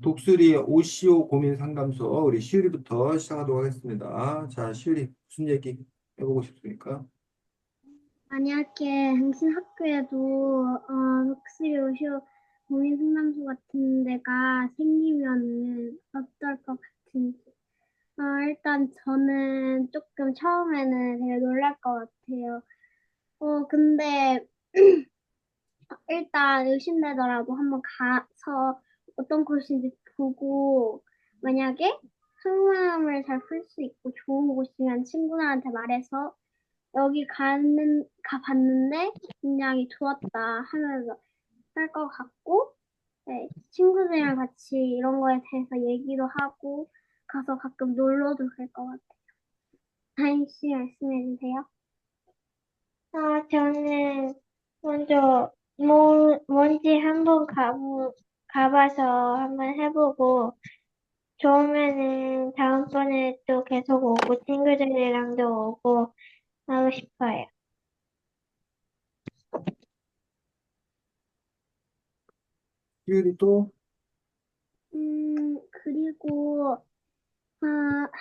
독수리 오시오 고민 상담소 우리 시우리부터 시작하도록 하겠습니다. 자, 시우리 무슨 얘기 해보고 싶습니까? 만약에 당신 학교에도 독수리 오쇼 고민 상담소 같은 데가 생기면은 어떨 것 같은지. 일단 저는 조금 처음에는 되게 놀랄 것 같아요. 근데 일단 의심되더라도 한번 가서 어떤 곳인지 보고 만약에 속마음을 잘 풀 수 있고 좋은 곳이면 친구들한테 말해서 가봤는데 굉장히 좋았다 하면서 할 것 같고, 네, 친구들이랑 같이 이런 거에 대해서 얘기도 하고, 가서 가끔 놀러도 갈 것 같아요. 다인 씨 말씀해 주세요. 저는 먼저 뭔지 한번 가봐서 한번 해보고, 좋으면은 다음번에 또 계속 오고, 친구들이랑도 오고 하고 싶어요. 시우리 또 그리고,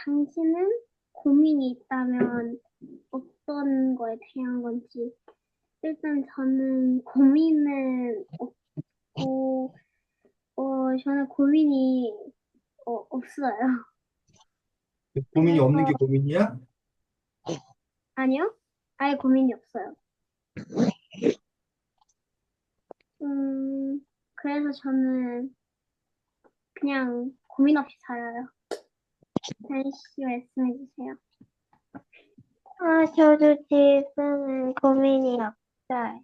당신은 고민이 있다면 어떤 거에 대한 건지. 일단 저는 고민은 없고, 저는 고민이 없어요. 고민이 없는 게 그래서, 고민이야? 아니요? 아예 고민이 없어요. 그래서 저는 그냥 고민 없이 살아요. 다현 씨 말씀해 주세요. 저도 지금은 고민이 없어요.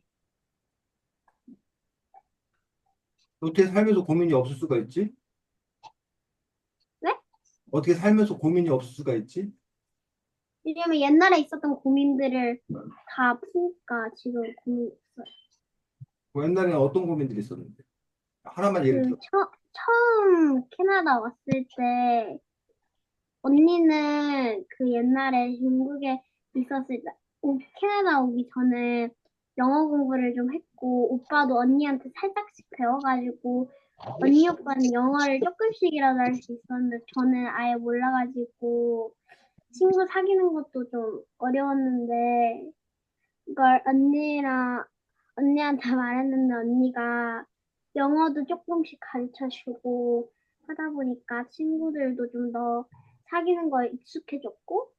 어떻게 살면서 고민이 없을 수가 있지? 네? 어떻게 살면서 고민이 없을 수가 있지? 왜냐면 옛날에 있었던 고민들을 다 푸니까 지금 고민이 없어요. 뭐 옛날에는 어떤 고민들이 있었는데? 하나만 예를 들어. 처음 캐나다 왔을 때, 언니는 그 옛날에 중국에 있었을 때, 캐나다 오기 전에 영어 공부를 좀 했고, 오빠도 언니한테 살짝씩 배워가지고, 언니 오빠는 영어를 조금씩이라도 할 수 있었는데, 저는 아예 몰라가지고, 친구 사귀는 것도 좀 어려웠는데, 이걸 언니한테 말했는데 언니가 영어도 조금씩 가르쳐 주고 하다 보니까 친구들도 좀 더 사귀는 거에 익숙해졌고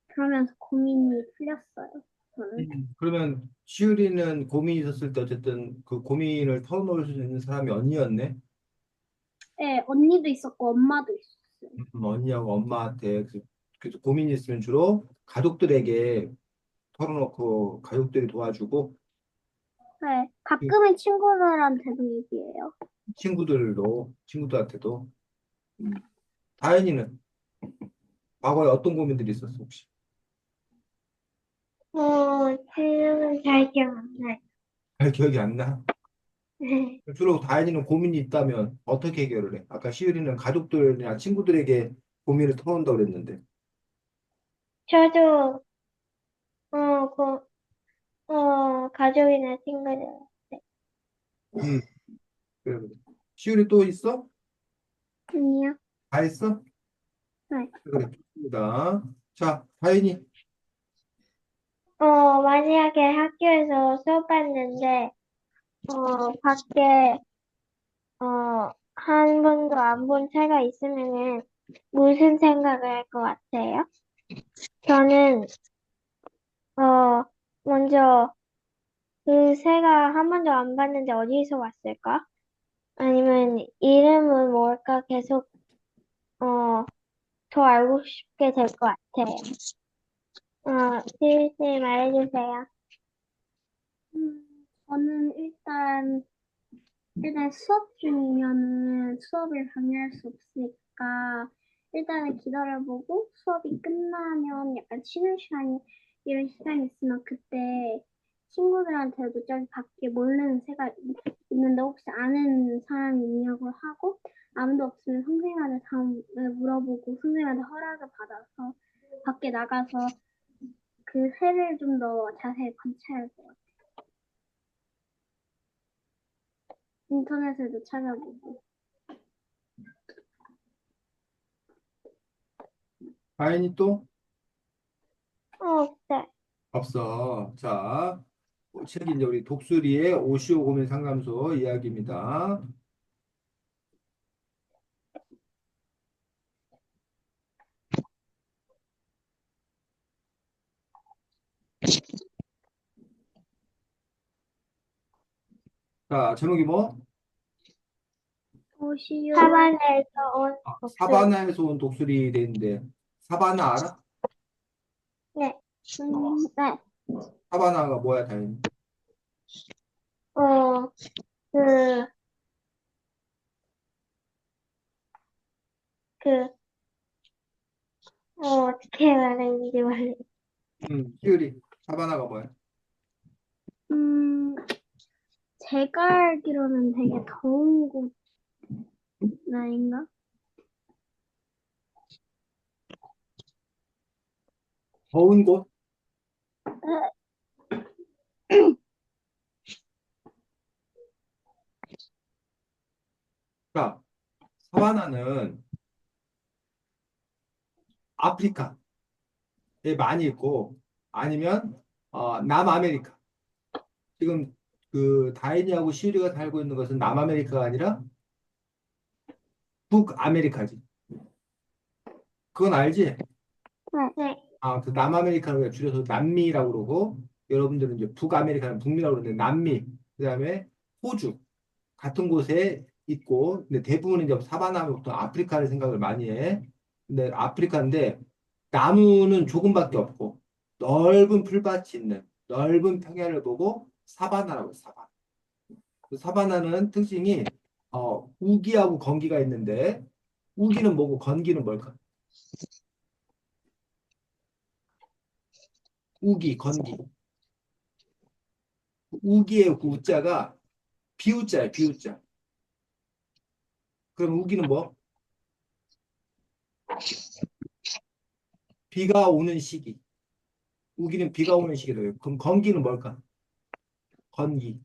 그러면서 고민이 풀렸어요. 저는. 그러면 시우리는 고민이 있었을 때 어쨌든 그 고민을 털어놓을 수 있는 사람이 언니였네? 네, 언니도 있었고 엄마도 있었어요. 언니하고 엄마한테 그래서 고민이 있으면 주로 가족들에게 털어놓고 가족들이 도와주고 네, 그 가끔은 친구들한테도 얘기해요. 친구들한테도 다현이는 과거에 어떤 고민들이 있었어 혹시? 지금은 잘 기억 안 나요. 잘 기억이 안 나. 주로 다현이는 고민이 있다면 어떻게 해결을 해? 아까 시우리는 가족들이나 친구들에게 고민을 털어놓는다고 그랬는데. 저도, 가족이나 친구들. 음, 그래, 그래. 시우리 또 있어? 아니요. 다 했어? 네. 그래, 좋습니다. 자, 다현이. 만약에 학교에서 수업했는데, 밖에, 한 번도 안 본 새가 있으면은 무슨 생각을 할 것 같아요? 저는, 어, 먼저 그 새가 한 번도 안 봤는데 어디서 왔을까? 아니면 이름은 뭘까 계속, 더 알고 싶게 될 것 같아요. 지휘씨 말해주세요. 저는 일단 수업 중이면은 수업을 방해할 수 없으니까 일단은 기다려보고 수업이 끝나면 약간 쉬는 시간이 이런 시간이 있으면 그때 친구들한테도 저기 밖에 모르는 새가 있는데 혹시 아는 사람이 있냐고 하고 아무도 없으면 선생님한테 다음에 물어보고 선생님한테 허락을 받아서 밖에 나가서 그 새를 좀 더 자세히 관찰할 것 같아요. 인터넷에도 찾아보고. 다인이 또 네. 없어. 자, 책이 이제 우리 독수리의 오시오 고민 상담소 이야기입니다. 자, 제목이 뭐? 오시오. 사반에서 온 독수리. 사바나에서 온 독수리 돼 있는데 사바나 알아? 네. 네. 사바나가 뭐야, 다인이? 어, 그, 그, 어떻게 말했는지 모르겠어요. 희율이 사바나가 뭐야? 음, 제가 알기로는 되게 더운 곳 아닌가? 더운 곳? 자, 사바나는 아프리카에 많이 있고 아니면 남아메리카. 지금 그 다인이하고 시우리가 살고 있는 것은 남아메리카가 아니라 북아메리카지. 그건 알지? 네. 그 남아메리카를 줄여서 남미라고 그러고 여러분들은 이제 북아메리카는 북미라고 그러는데 남미, 그다음에 호주 같은 곳에 있고 근데 대부분 이제 사바나 하면 보통 아프리카를 생각을 많이 해. 근데 아프리카인데 나무는 조금밖에 없고 넓은 풀밭이 있는 넓은 평야를 보고 사바나라고 해요. 사바나. 그 사바나는 특징이 우기하고 건기가 있는데 우기는 뭐고 건기는 뭘까? 우기, 건기. 우기의 그 우자가 비우자야, 비우자. 그럼 우기는 뭐? 비가 오는 시기. 우기는 비가 오는 시기래요. 그럼 건기는 뭘까? 건기.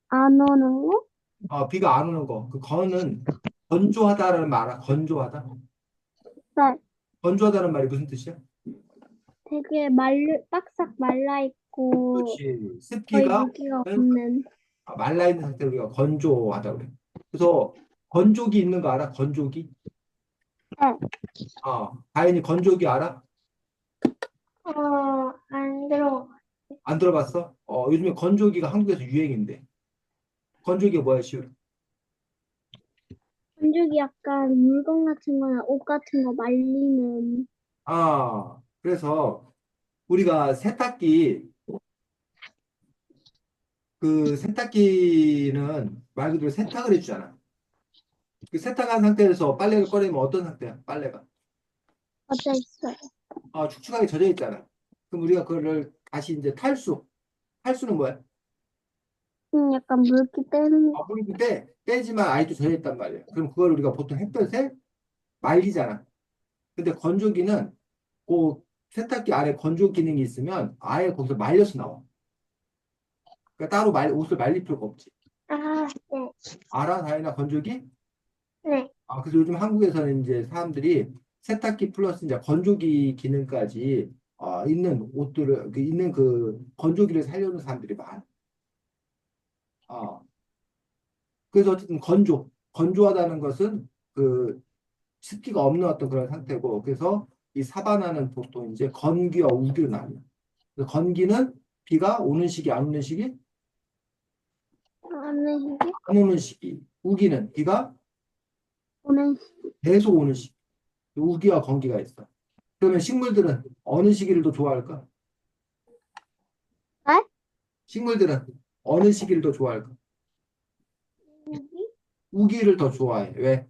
안 오는 거? 비가 안 오는 거. 그 건은 건조하다라는 말 알아? 건조하다? 네. 건조하다는 말이 무슨 뜻이야? 되게 딱싹 말라 있고 그렇지. 거의 습기가 물기가 없는. 말라 있는 상태를 우리가 건조하다 그래. 그래서 건조기 있는 거 알아? 건조기? 네. 다현이 건조기 알아? 안 들어. 안 들어봤어? 요즘에 건조기가 한국에서 유행인데. 건조기가 뭐야, 시우? 건조기 약간 물건 같은 거나 옷 같은 거 말리는. 그래서 우리가 세탁기, 그 세탁기는 말 그대로 세탁을 해주잖아. 그 세탁한 상태에서 빨래를 꺼내면 어떤 상태야, 빨래가? 어져 있어요. 축축하게 젖어 있잖아. 그럼 우리가 그거를 다시 이제 탈수. 탈수는 뭐야? 약간 물기 빼는 거. 물을 빼지만 아직도 젖어 있단 말이야. 그럼 그걸 우리가 보통 햇볕에 말리잖아. 근데 건조기는 그 세탁기 아래 건조 기능이 있으면 아예 거기서 말려서 나와. 그러니까 따로 옷을 말릴 필요가 없지. 네. 알아, 다이나 건조기? 네. 그래서 요즘 한국에서는 이제 사람들이 세탁기 플러스 이제 건조기 기능까지 있는 옷들을 있는 그 건조기를 살려는 사람들이 많아. 어, 그래서 어쨌든 건조하다는 것은 그 습기가 없는 어떤 그런 상태고 그래서 이 사바나는 보통 이제 건기와 우기로 나뉘어. 그래서 건기는 비가 오는 시기 안 오는 시기 오는 시기? 안 오는 시기. 우기는 비가 오는 시기. 계속 오는 시기. 우기와 건기가 있어. 그러면 식물들은 어느 시기를 더 좋아할까? 네? 식물들은 어느 시기를 더 좋아할까? 시기? 우기를 더 좋아해. 왜?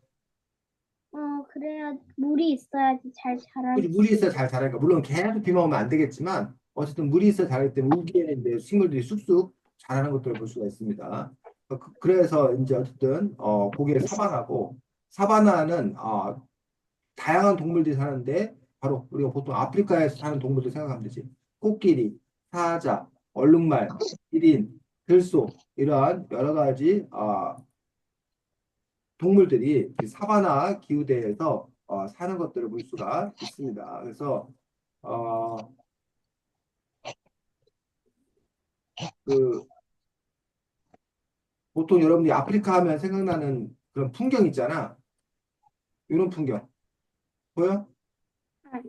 그래야 물이 있어야지 잘 자랄 그지 물이 수 있어야 있어. 잘 자라니까. 물론 계속 비만 오면 안 되겠지만 어쨌든 물이 있어야 자라기 때문에 우기에는 이제 식물들이 쑥쑥 자라는 것들을 볼 수가 있습니다. 그래서 이제 어쨌든 고기를 사바나고 사바나는 다양한 동물들이 사는데 바로 우리가 보통 아프리카에서 사는 동물들 생각하면 되지. 코끼리, 사자, 얼룩말, 기린, 들소 이러한 여러 가지 동물들이 이 사바나 기후대에서 사는 것들을 볼 수가 있습니다. 그래서 어, 그 보통 여러분들이 아프리카 하면 생각나는 그런 풍경 있잖아. 이런 풍경 보여? 네,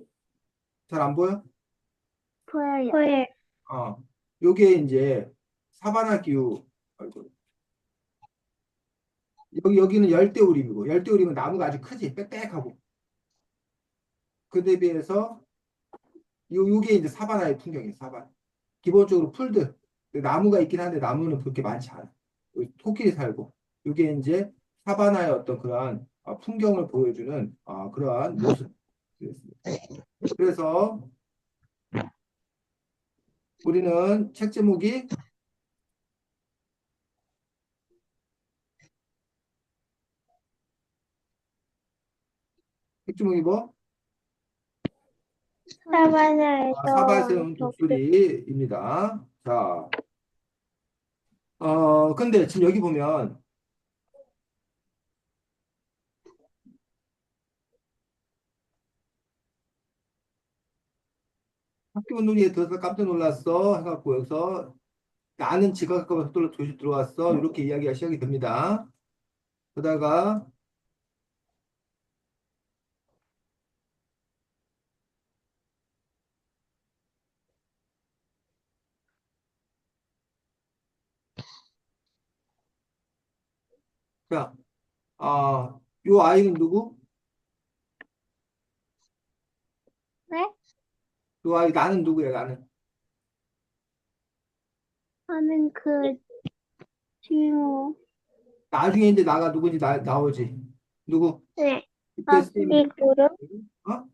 잘 안 보여? 보여요. 보여요. 어, 요게 이제 사바나 기후. 아이고. 여기는 열대우림이고, 열대우림은 나무가 아주 크지, 빽빽하고. 그 대비해서 요게 이제 사바나의 풍경이에요, 사바나. 기본적으로 풀들. 나무가 있긴 한데 나무는 그렇게 많지 않아. 여기 토끼리 살고. 요게 이제 사바나의 어떤 그러한 풍경을 보여주는 그러한 모습이었습니다. 그래서 우리는 책 제목이 책 제목이 뭐? 사바에서 사바나에서 온 독수. 독수리입니다. 자, 근데 지금 여기 보면 학교 눈이 들어서 깜짝 놀랐어 해갖고 여기서 나는 지각할까 봐 서둘러 교실 들어왔어 이렇게 이야기가 시작이 됩니다. 그러다가 자, 요 아이는 누구? 네? 요 아이 나는 누구야 나는? 저는 그 듀오. 나중에 이제 나가 누구지 나오지. 누구? 네. 이때 아, 쌤이 이 그룹? 어?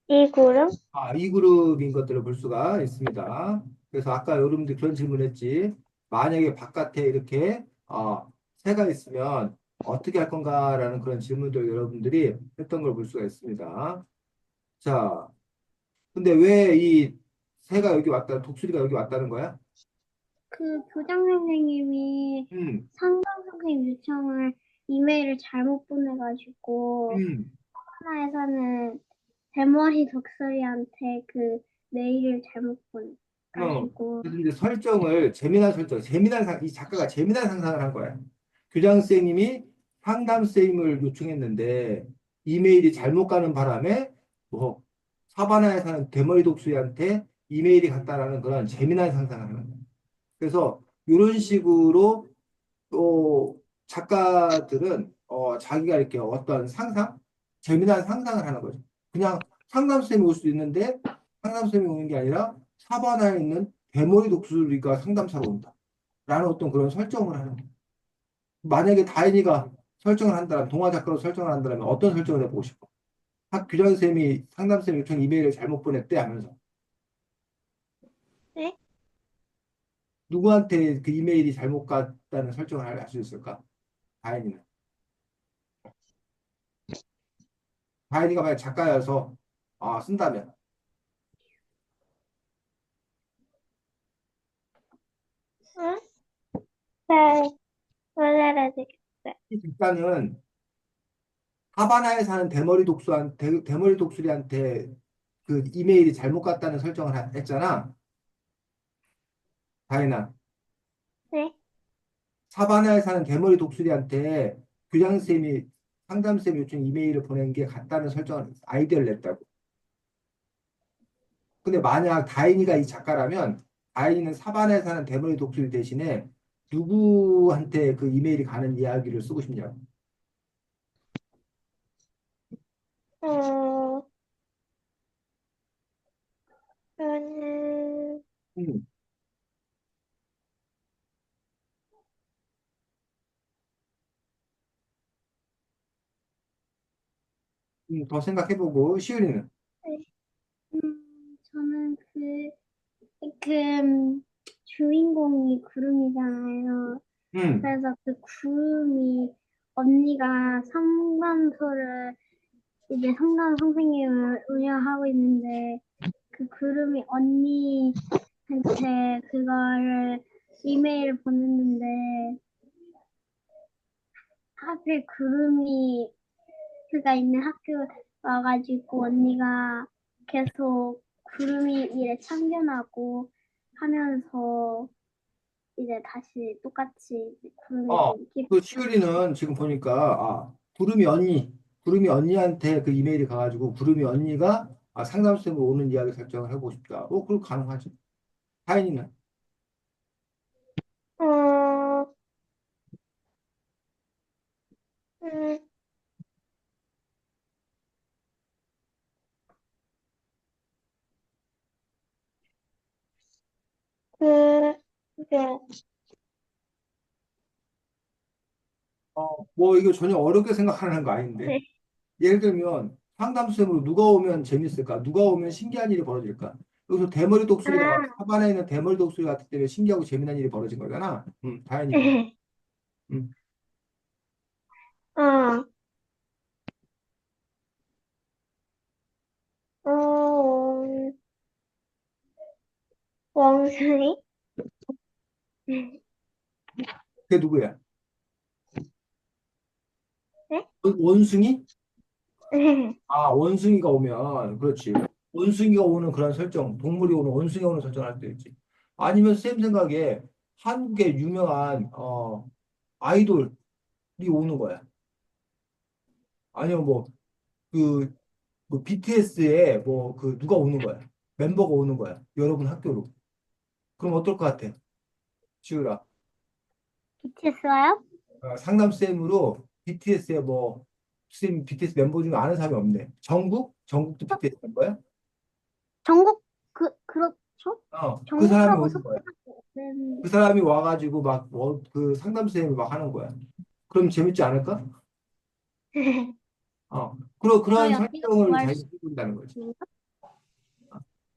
이 그룹? 이 그룹인 것들을 볼 수가 있습니다. 그래서 아까 여러분들 그런 질문했지. 만약에 바깥에 이렇게 새가 있으면 어떻게 할 건가라는 그런 질문들 여러분들이 했던 걸 볼 수가 있습니다. 자, 근데 왜 이 새가 여기 왔다, 독수리가 여기 왔다는 거야? 그 교장 선생님이 음, 상담 선생님 요청을 이메일을 잘못 보내가지고 음, 하나에서는 대머리 독수리한테 그 메일을 잘못 어. 보내가지고 그래서 이제 설정을 재미난 설정, 이 작가가 재미난 상상을 한 거야. 교장 선생님이 상담 선생님을 요청했는데 이메일이 잘못 가는 바람에 뭐 사바나에 사는 대머리 독수리한테 이메일이 갔다라는 그런 재미난 상상을 하는 거야. 그래서 이런 식으로 또 작가들은 자기가 이렇게 어떤 재미난 상상을 하는 거죠. 그냥 상담 쌤이 올 수도 있는데 상담 쌤이 오는 게 아니라 사바나에 있는 대머리 독수리가 상담사로 온다. 라는 어떤 그런 설정을 하는 거예요. 만약에 다인이가 설정을 한다면, 동화 작가로 설정을 한다면 어떤 설정을 해보고 싶어? 학 규장 쌤이 상담 쌤 요청 이메일을 잘못 보냈대 하면서 네? 누구한테 그 이메일이 잘못 갔다는 설정을 할 수 있을까? 다인이는. 다인이가 만약 작가여서 쓴다면 응? 잘 못 알아듣겠어요. 이 작가는 하바나에 사는 대머리 독수리한테 그 이메일이 잘못 갔다는 설정을 했잖아. 다이나. 네? 사바나에 사는 대머리 독수리한테 교장쌤이 상담쌤 요청 이메일을 보낸 게 같다는 설정을 아이디어를 냈다고. 근데 만약 다인이가 이 작가라면 다인이는 사바나에 사는 대머리 독수리 대신에 누구한테 그 이메일이 가는 이야기를 쓰고 싶냐고. 어, 저는, 음, 더 생각해보고 시우리는. 저는 그, 주인공이 구름이잖아요. 음, 그래서 그 구름이 언니가 상담소를 이제 상담 선생님을 운영하고 있는데 그 구름이 언니한테 그거를 이메일을 보냈는데 하필 구름이 BTS가 있는 학교 와가지고 언니가 계속 구름이 일에 참견하고 하면서 이제 다시 똑같이 이제 구름이도 어, 인기 그 많 시우리는 지금 보니까, 구름이 언니한테 그 이메일이 가가지고, 구름이 언니가 상담쌤으로 오는 이야기 설정을 해보고 싶다. 그럼 가능하지. 다행이네. 어, 음, 그, 네. 뭐, 이거 전혀 어렵게 생각하는 거 아닌데. 네. 예를 들면, 상담쌤으로 누가 오면 재밌을까? 누가 오면 신기한 일이 벌어질까? 여기서 대머리 독수리가, 아, 사반에 있는 대머리 독수리 같기 때문에 신기하고 재미난 일이 벌어진 거잖아. 다행이고. 네. 음. 어, 어, 원숭이? 그게 누구야? 네? 원숭이? 네. 원숭이가 오면, 그렇지. 원숭이가 오는 그런 설정, 동물이 오는, 원숭이가 오는 설정을 할 수도 있지. 아니면 쌤 생각에 한국의 유명한, 아이돌이 오는 거야. 아니면 그, BTS에 누가 오는 거야. 멤버가 오는 거야. 여러분 학교로. 그럼 어떨 것 같아? 지우라. BTS가요? 상담쌤으로 BTS에 쌤 BTS 멤버 중에 아는 사람이 없네. 정국? 정국도 BTS 멤버야? 전국, 그렇죠? 그 사람이 전국하고 오는 거야. 속하고 네. 그 사람이 와가지고 그 상담쌤이 막 하는 거야. 그럼 재밌지 않을까? 그런 저희 언니가 설정을 좋아할 자기가 수 쓰고 있다는 거지. 있는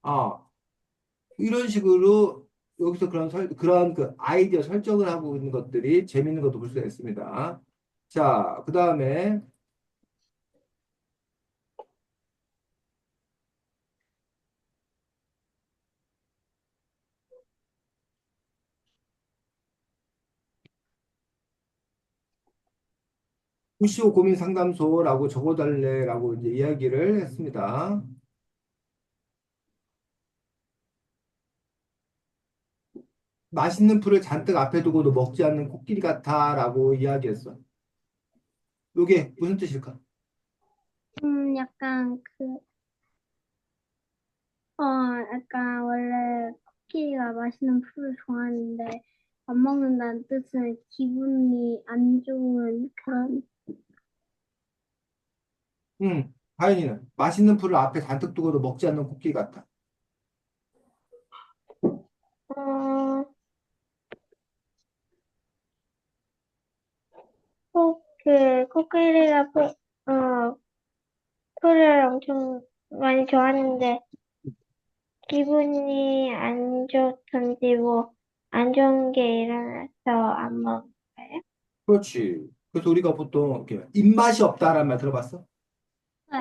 아, 이런 식으로 여기서 그런 그 아이디어 설정을 하고 있는 것들이 재밌는 것도 볼 수가 있습니다. 자, 그 다음에 95 고민 상담소라고 적어달래라고 이제 이야기를 했습니다. 맛있는 풀을 잔뜩 앞에 두고도 먹지 않는 코끼리 같아라고 이야기했어. 이게 무슨 뜻일까? 약간 약간 원래 코끼리가 맛있는 풀을 좋아하는데 안 먹는다는 뜻은 기분이 안 좋은 그런, 다현이는 맛있는 풀을 앞에 잔뜩 두고도 먹지 않는 코끼리 같아. 어, 코끼리가 풀을 엄청 많이 좋아하는데 기분이 안 좋던지 안 좋은 게 일어나서 안 먹어요? 그렇지. 그래서 우리가 보통 이렇게 입맛이 없다라는 말 들어봤어?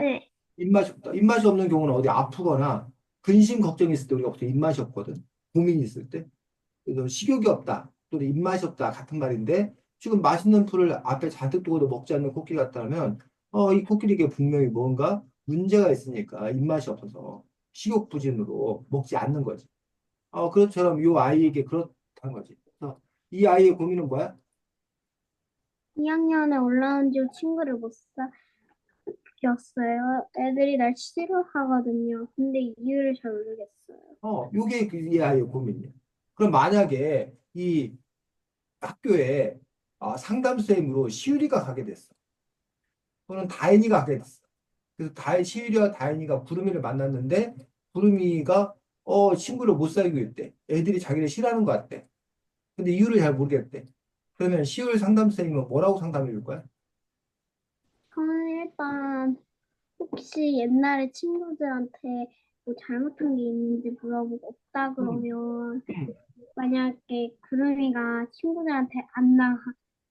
네. 입맛이 없다. 입맛이 없는 경우는 어디 아프거나 근심 걱정이 있을 때 우리가 보통 입맛이 없거든. 고민이 있을 때. 그래서 식욕이 없다. 또는 입맛이 없다. 같은 말인데 지금 맛있는 풀을 앞에 잔뜩 두고도 먹지 않는 코끼리 같다면 이 코끼리에게 분명히 뭔가 문제가 있으니까 입맛이 없어서 식욕 부진으로 먹지 않는 거지. 그것처럼 이 아이에게 그렇다는 거지. 그래서 이 아이의 고민은 뭐야? 2학년에 올라온 지 친구를 못 사귀었어요. 애들이 날 싫어하거든요. 근데 이유를 잘 모르겠어요. 요게 이 아이의 고민이야. 그럼 만약에 이 학교에 상담쌤으로 시유리가 가게 됐어. 또는 다인이가 가게 됐어. 그래서 시유리와 다인이가 구름이를 만났는데 구름이가 친구를 못 사귀고 있대. 애들이 자기를 싫어하는 것 같대. 근데 이유를 잘 모르겠대. 그러면 시율 상담쌤이면 뭐라고 상담해 줄 거야? 저는 일단 혹시 옛날에 친구들한테 뭐 잘못한 게 있는지 물어보고 없다 음, 그러면 음. 만약에 구름이가 친구들한테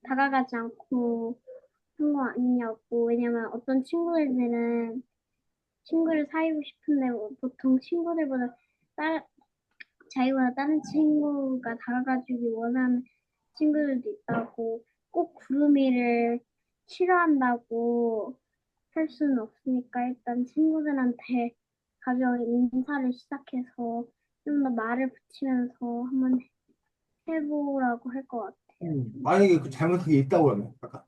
다가가지 않고 한 거 아니냐고. 왜냐면 어떤 친구들은 친구를 사귀고 싶은데 보통 친구들보다 딸, 자기보다 다른 친구가 다가가주기 원하는 친구들도 있다고. 꼭 구름이를 싫어한다고 할 수는 없으니까 일단 친구들한테 가벼운 인사를 시작해서 좀 더 말을 붙이면서 한번 해보라고 할 것 같아요. 만약에 그 잘못한 게 있다고 그러면, 아까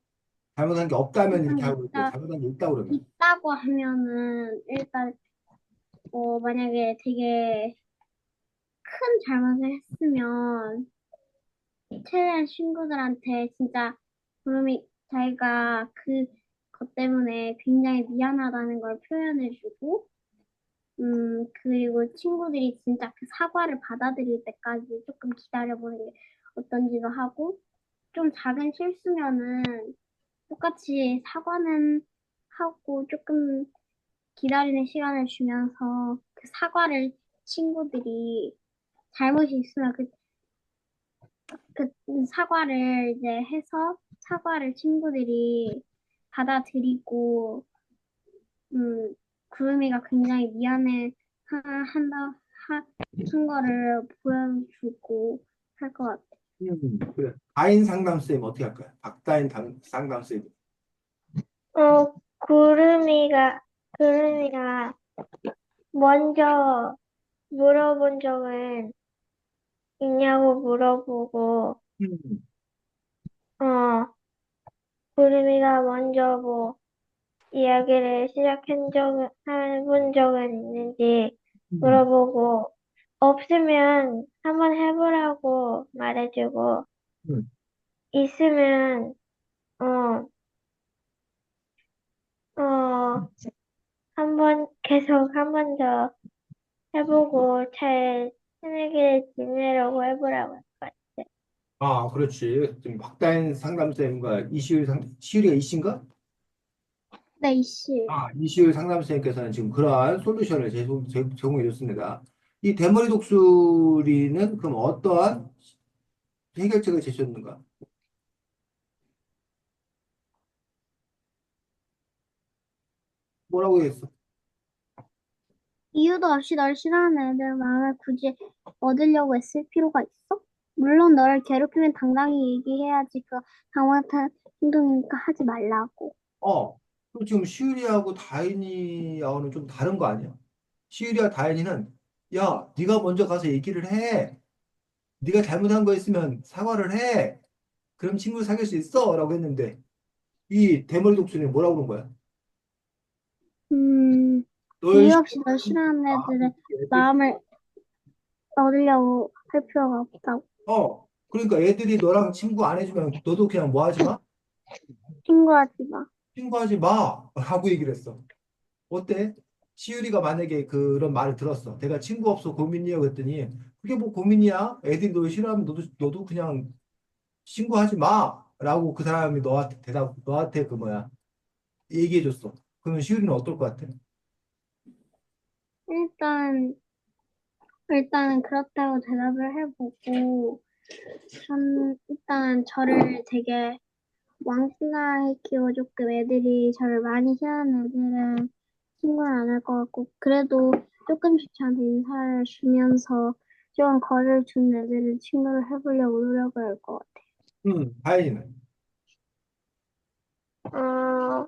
잘못한 게 없다면 잘못한 이렇게 게 하고 있고, 있다, 잘못한 게 있다고 그러면, 있다고 하면은 일단 만약에 되게 큰 잘못을 했으면 최대한 친구들한테 진짜 구름이 자기가 그것 때문에 굉장히 미안하다는 걸 표현해주고 그리고 친구들이 진짜 그 사과를 받아들일 때까지 조금 기다려보는 게 어떤지도 하고, 좀 작은 실수면은 똑같이 사과는 하고 조금 기다리는 시간을 주면서 그 사과를 친구들이 잘못이 있으면 그 사과를 이제 해서 사과를 친구들이 받아들이고, 구름이가 굉장히 미안해 한다 한 거를 보여주고 할 것 같아. 그래. 다인 상담쌤 어떻게 할까요? 상담쌤. 구름이가 먼저 물어본 적은 있냐고 물어보고, 음, 어, 구름이가 먼저 뭐, 이야기를 해본 적은 있는지 음, 물어보고, 없으면 한번 해보라고 말해주고, 음. 있으면, 어, 어, 한 번 더 해보고 잘 친하게 지내려고 해보라고 할 것 같아. 아, 그렇지. 지금 박다인 상담쌤과 시율이가 이씨인가? 네, 이씨. 아, 이시율 상담선생님께서는 지금 그러한 솔루션을 제공해 줬습니다. 이 대머리 독수리는 그럼 어떠한 해결책을 제시했는가? 뭐라고 했어? 이유도 없이 널 싫어하는 애들 마음을 굳이 얻으려고 애쓸 필요가 있어? 물론 너를 괴롭히면 당당히 얘기해야지. 그 당황한 행동이니까 하지 말라고. 그럼 지금 시율이하고 다인이하고는 좀 다른 거 아니야? 시율이와 다인이는 야, 네가 먼저 가서 얘기를 해. 네가 잘못한 거 있으면 사과를 해. 그럼 친구를 사귈 수 있어. 라고 했는데 이 대머리 독수리는 뭐라고 그런 거야? 음, 널 이유 싫- 없이 널 싫어하는 애들의 애들 마음을 얻으려고 할 필요가 없다고. 그러니까 애들이 너랑 친구 안 해주면 너도 그냥 뭐 하지 마? 친구하지 마. 친구하지 마! 라고 얘기를 했어. 어때? 시유리가 만약에 그런 말을 들었어. 내가 친구 없어 고민이야 그랬더니 그게 뭐 고민이야? 애들이 너 싫어하면 너도 그냥 친구하지 마! 라고 그 사람이 너한테 그 뭐야 얘기해 줬어. 그러면 시유리는 어떨 것 같아? 일단, 일단은 그렇다고 대답을 해보고, 일단 저를 되게 왕따시키고 조금 애들이 저를 많이 싫어하는 애들은 친구를 안 할 것 같고, 그래도 조금씩 저한테 인사를 주면서 좀 거리를 둔 애들은 친구를 해보려고 노력을 할 것 같아요. 다행이네. 어,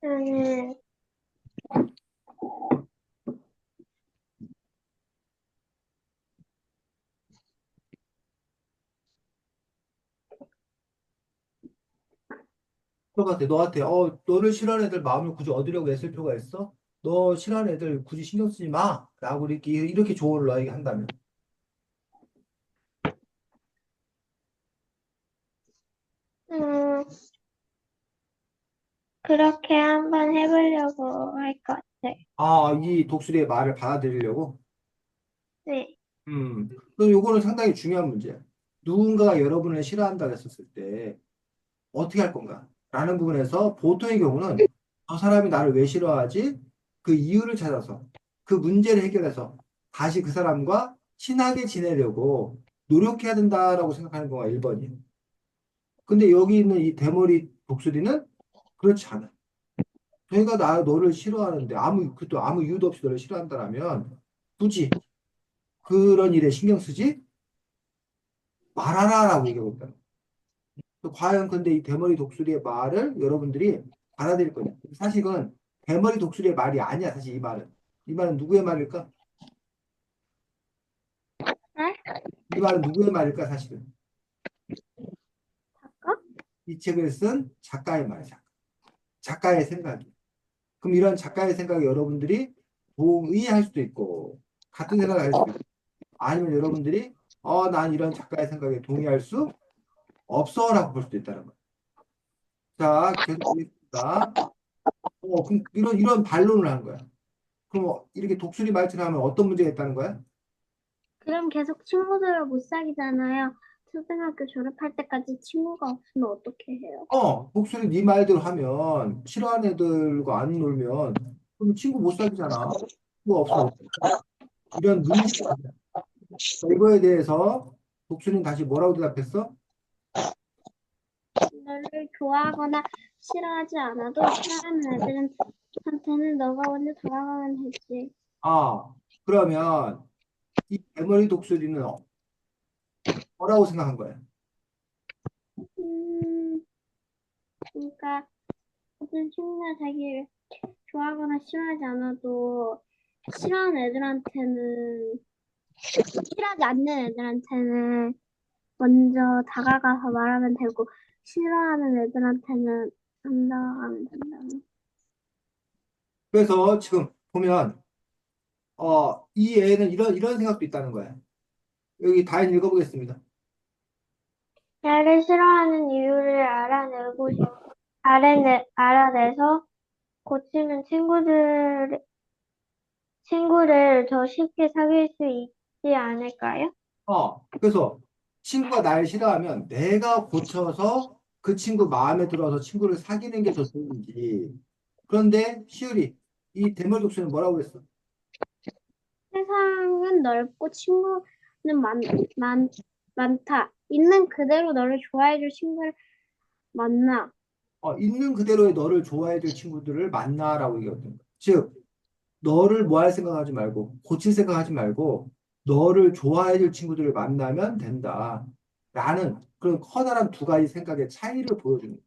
나는, 너한테 너를 싫어하는 애들 마음을 굳이 얻으려고 애쓸 필요가 있어? 너 싫어하는 애들 굳이 신경 쓰지 마! 라고 이렇게 조언을 너에게 한다면. 음, 그렇게 한번 해보려고 할 것 같아. 아, 이 독수리의 말을 받아들이려고? 네. 그럼 요거는 상당히 중요한 문제야. 누군가가 여러분을 싫어한다고 했었을 때 어떻게 할 건가? 라는 부분에서 보통의 경우는 저 사람이 나를 왜 싫어하지? 그 이유를 찾아서 그 문제를 해결해서 다시 그 사람과 친하게 지내려고 노력해야 된다라고 생각하는 거가 1번이에요. 근데 여기 있는 이 대머리 독수리는 그렇지 않아. 저희가 너를 싫어하는데 그것도 아무 이유도 없이 너를 싫어한다라면 굳이 그런 일에 신경 쓰지 말아라라고 얘기하고 있다. 과연 근데 이 대머리 독수리의 말을 여러분들이 받아들일 거냐? 사실 이건 대머리 독수리의 말이 아니야. 사실 이 말은. 이 말은 누구의 말일까? 네? 이 말은 누구의 말일까, 사실은? 작가? 이 책을 쓴 작가의 말이야. 작가의 생각이. 그럼 이런 작가의 생각에 여러분들이 동의할 수도 있고, 같은 생각을 할 수도 있고, 아니면 여러분들이, 난 이런 작가의 생각에 동의할 수 없어라고 볼 수도 있다는 거예요. 자, 계속 보겠습니다. 그럼 이런 반론을 한 거야. 그럼 이렇게 독수리 말처럼 하면 어떤 문제가 있다는 거야? 그럼 계속 친구들을 못 사귀잖아요. 초등학교 졸업할 때까지 친구가 없으면 어떻게 해요? 독수리 네 말대로 하면, 싫어하는 애들과 안 놀면, 그럼 친구 못 사귀잖아. 친구가 없으면 이런 문제가 있다. 이거에 대해서 독수리는 다시 뭐라고 대답했어? 너를 좋아하거나 싫어하지 않아도 싫어하는 애들한테는 너가 먼저 다가가면 되지. 아, 그러면 이 대머리 독수리는 뭐라고 생각한 거야? 음, 그러니까 어떤 친구가 자기를 좋아하거나 싫어하지 않아도 싫어하는 애들한테는 싫어하지 않는 애들한테는 먼저 다가가서 말하면 되고 싫어하는 애들한테는 안 다가가면 된다는. 그래서 지금 보면, 이 애는 이런 생각도 있다는 거야. 여기 다인 읽어보겠습니다. 나를 싫어하는 이유를 알아내서 고치면 친구를 더 쉽게 사귈 수 있지 않을까요? 그래서 친구가 날 싫어하면 내가 고쳐서 그 친구 마음에 들어서 친구를 사귀는 게 더 좋은지. 그런데 시율이 이 대머리 독수리는 뭐라고 했어? 세상은 넓고 친구는 많다. 있는 그대로 너를 좋아해줄 친구를 만나. 있는 그대로의 너를 좋아해 줄 친구들을 만나라고 얘기하거든. 즉, 너를 뭐 할 생각하지 말고, 고칠 생각하지 말고, 너를 좋아해 줄 친구들을 만나면 된다. 라는 그런 커다란 두 가지 생각의 차이를 보여주는 거예요.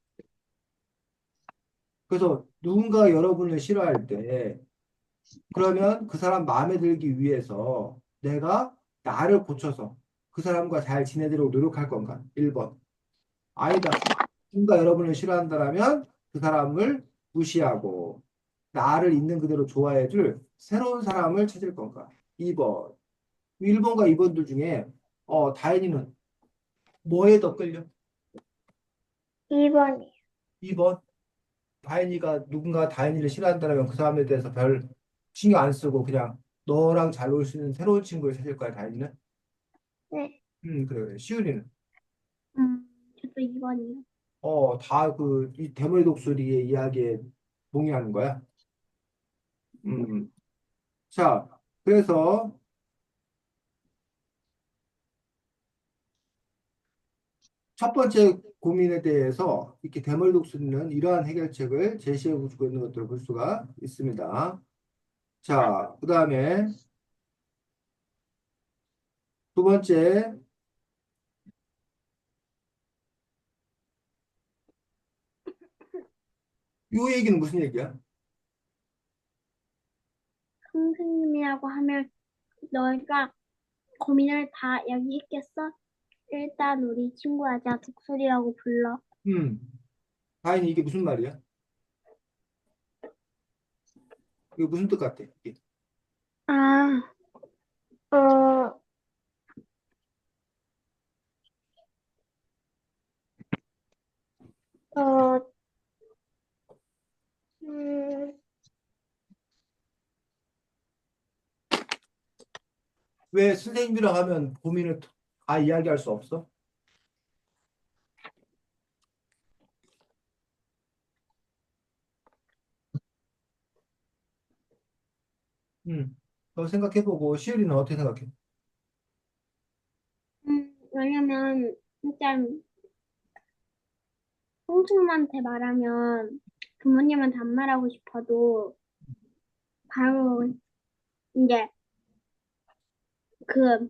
그래서 누군가 여러분을 싫어할 때, 그러면 그 사람 마음에 들기 위해서 내가 나를 고쳐서 그 사람과 잘 지내도록 노력할 건가? 1번. 아니다. 누군가 여러분을 싫어한다라면 그 사람을 무시하고 나를 있는 그대로 좋아해줄 새로운 사람을 찾을 건가? 2번. 1번과 2번들 중에 다현이는 뭐에 더 끌려? 2번이요. 2번. 다현이가 누군가 다현이를 싫어한다면 그 사람에 대해서 별 신경 안 쓰고 그냥 너랑 잘 놀 수 있는 새로운 친구를 찾을 거야, 다현이는? 네. 그래. 시우리는 저도 2번이요. 다 이 대머리 독수리의 이야기에 동의하는 거야. 음. 자, 그래서 첫 번째 고민에 대해서 이렇게 대머리 독수리는 이러한 해결책을 제시해 주고 있는 것들을 볼 수가 있습니다. 자, 그 다음에 두 번째, 이 얘기는 무슨 얘기야? 선생님이라고 하면 너희가 고민을 다 얘기했겠어? 일단 우리 친구 하자. 독수리라고 불러. 음, 다인이 이게 무슨 말이야? 이게 무슨 뜻 같아? 이게? 아, 어, 어, 음, 왜 선생님이랑 하면 고민을 다 이야기할 수 없어? 너 생각해보고 시우리는 어떻게 생각해? 왜냐면 일단 형님한테 말하면 부모님한테 안 말하고 싶어도 바로 이제 그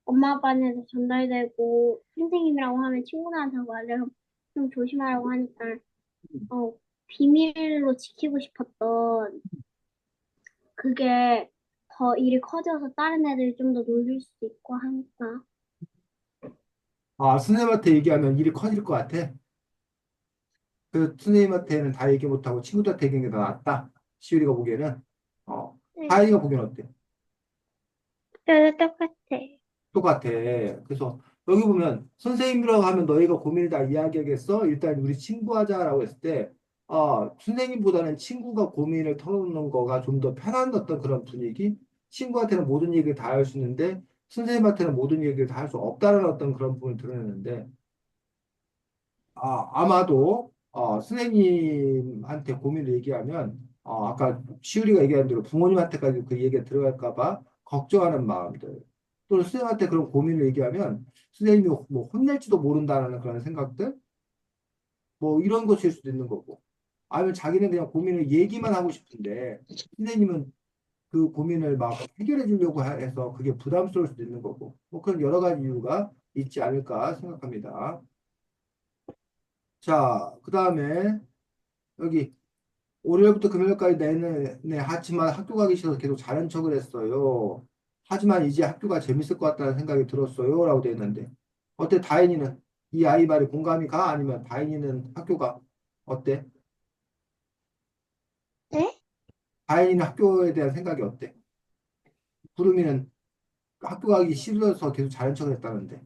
엄마 아빠한테 전달되고 선생님이라고 하면 친구들한테 말해서 좀 조심하라고 하니까 어, 비밀로 지키고 싶었던 그게 더 일이 커져서 다른 애들이 좀 더 놀릴 수도 있고 하니까 아, 선생님한테 얘기하면 일이 커질 것 같아. 그 선생님한테는 다 얘기 못하고 친구들한테 얘기하는 게 더 낫다. 시우리가 보기에는. 어, 네, 하연이가 보기에는 어때? 저도 똑같아. 똑같아. 그래서 여기 보면 선생님이라고 하면 너희가 고민을 다 이야기하겠어? 일단 우리 친구하자라고 했을 때, 선생님보다는 친구가 고민을 털어놓는 거가 좀 더 편한 어떤 그런 분위기? 친구한테는 모든 얘기를 다 할 수 있는데, 선생님한테는 모든 얘기를 다 할 수 없다는 어떤 그런 부분을 드러내는데, 아마도 선생님한테 고민을 얘기하면 아까 시우리가 얘기한 대로 부모님한테까지 그 얘기가 들어갈까 봐 걱정하는 마음들 또는 선생님한테 그런 고민을 얘기하면 선생님이 뭐 혼낼지도 모른다는 그런 생각들 뭐 이런 것일 수도 있는 거고 아니면 자기는 그냥 고민을 얘기만 하고 싶은데 선생님은 그 고민을 막 해결해 주려고 해서 그게 부담스러울 수도 있는 거고 뭐 그런 여러 가지 이유가 있지 않을까 생각합니다. 자, 그 다음에 여기 월요일부터 금요일까지 내내 하지만 학교 가기 싫어서 계속 자는 척을 했어요. 하지만 이제 학교가 재밌을 것 같다는 생각이 들었어요. 라고 되어 있는데 어때? 다인이는 이 아이 말에 공감이 가? 아니면 다인이는 학교가 어때? 네? 다인이는 학교에 대한 생각이 어때? 구름이는 학교 가기 싫어서 계속 자는 척을 했다는데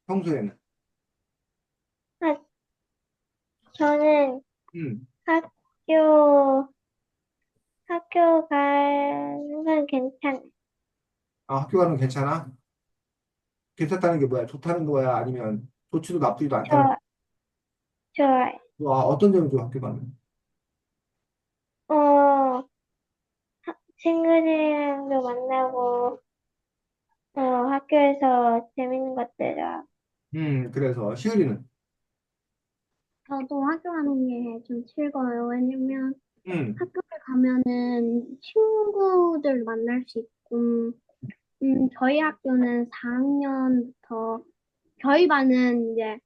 평소에는 아, 저는 음, 학교, 학교 가는 건 괜찮아. 학교 가는 거 괜찮아? 괜찮다는 게 뭐야? 좋다는 거야? 아니면 좋지도 나쁘지도 않다는 저, 좋아요. 거야? 어떤 점이 좋아 학교 가면? 어, 친구들이랑도 만나고, 학교에서 재밌는 것들 그래서 시우리는 저도 학교 가는 게 좀 즐거워요. 왜냐면 음, 학교에 가면은 친구들 만날 수 있고, 저희 학교는 4학년부터 저희 반은 이제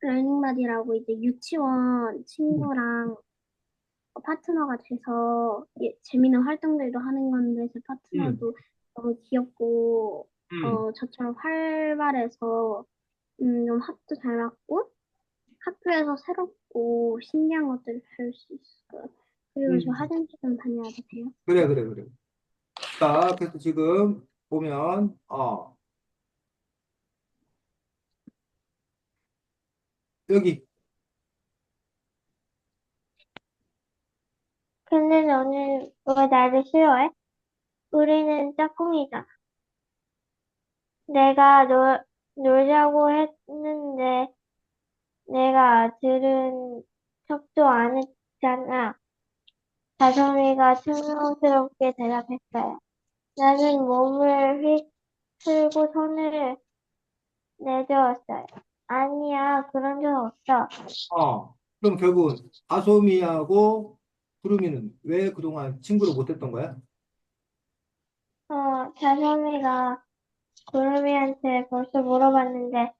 러닝바디라고 이제 유치원 음, 친구랑 파트너가 돼서 재미있는 활동들도 하는 건데 제 음, 파트너도 너무 귀엽고 음. 저처럼 활발해서 좀 합도 잘 맞고 학교에서 새롭고 신기한 것들을 배울 수 있어요. 그리고 저 음. 화장실 좀 다녀와도 돼요? 그래, 그래, 그래. 자, 그래서 지금 보면, 여기, 근데 너는 왜 나를 싫어해? 우리는 짝꿍이잖아. 내가 놀자고 했는데 내가 들은 척도 안 했잖아. 다솜이가 퉁명스럽게 대답했어요. 나는 몸을 휙 틀고 손을 내저었어요. 아니야, 그런 적 없어. 그럼 결국은 다솜이하고 구름이는 왜 그동안 친구를 못했던 거야? 다솜이가 구름이한테 벌써 물어봤는데,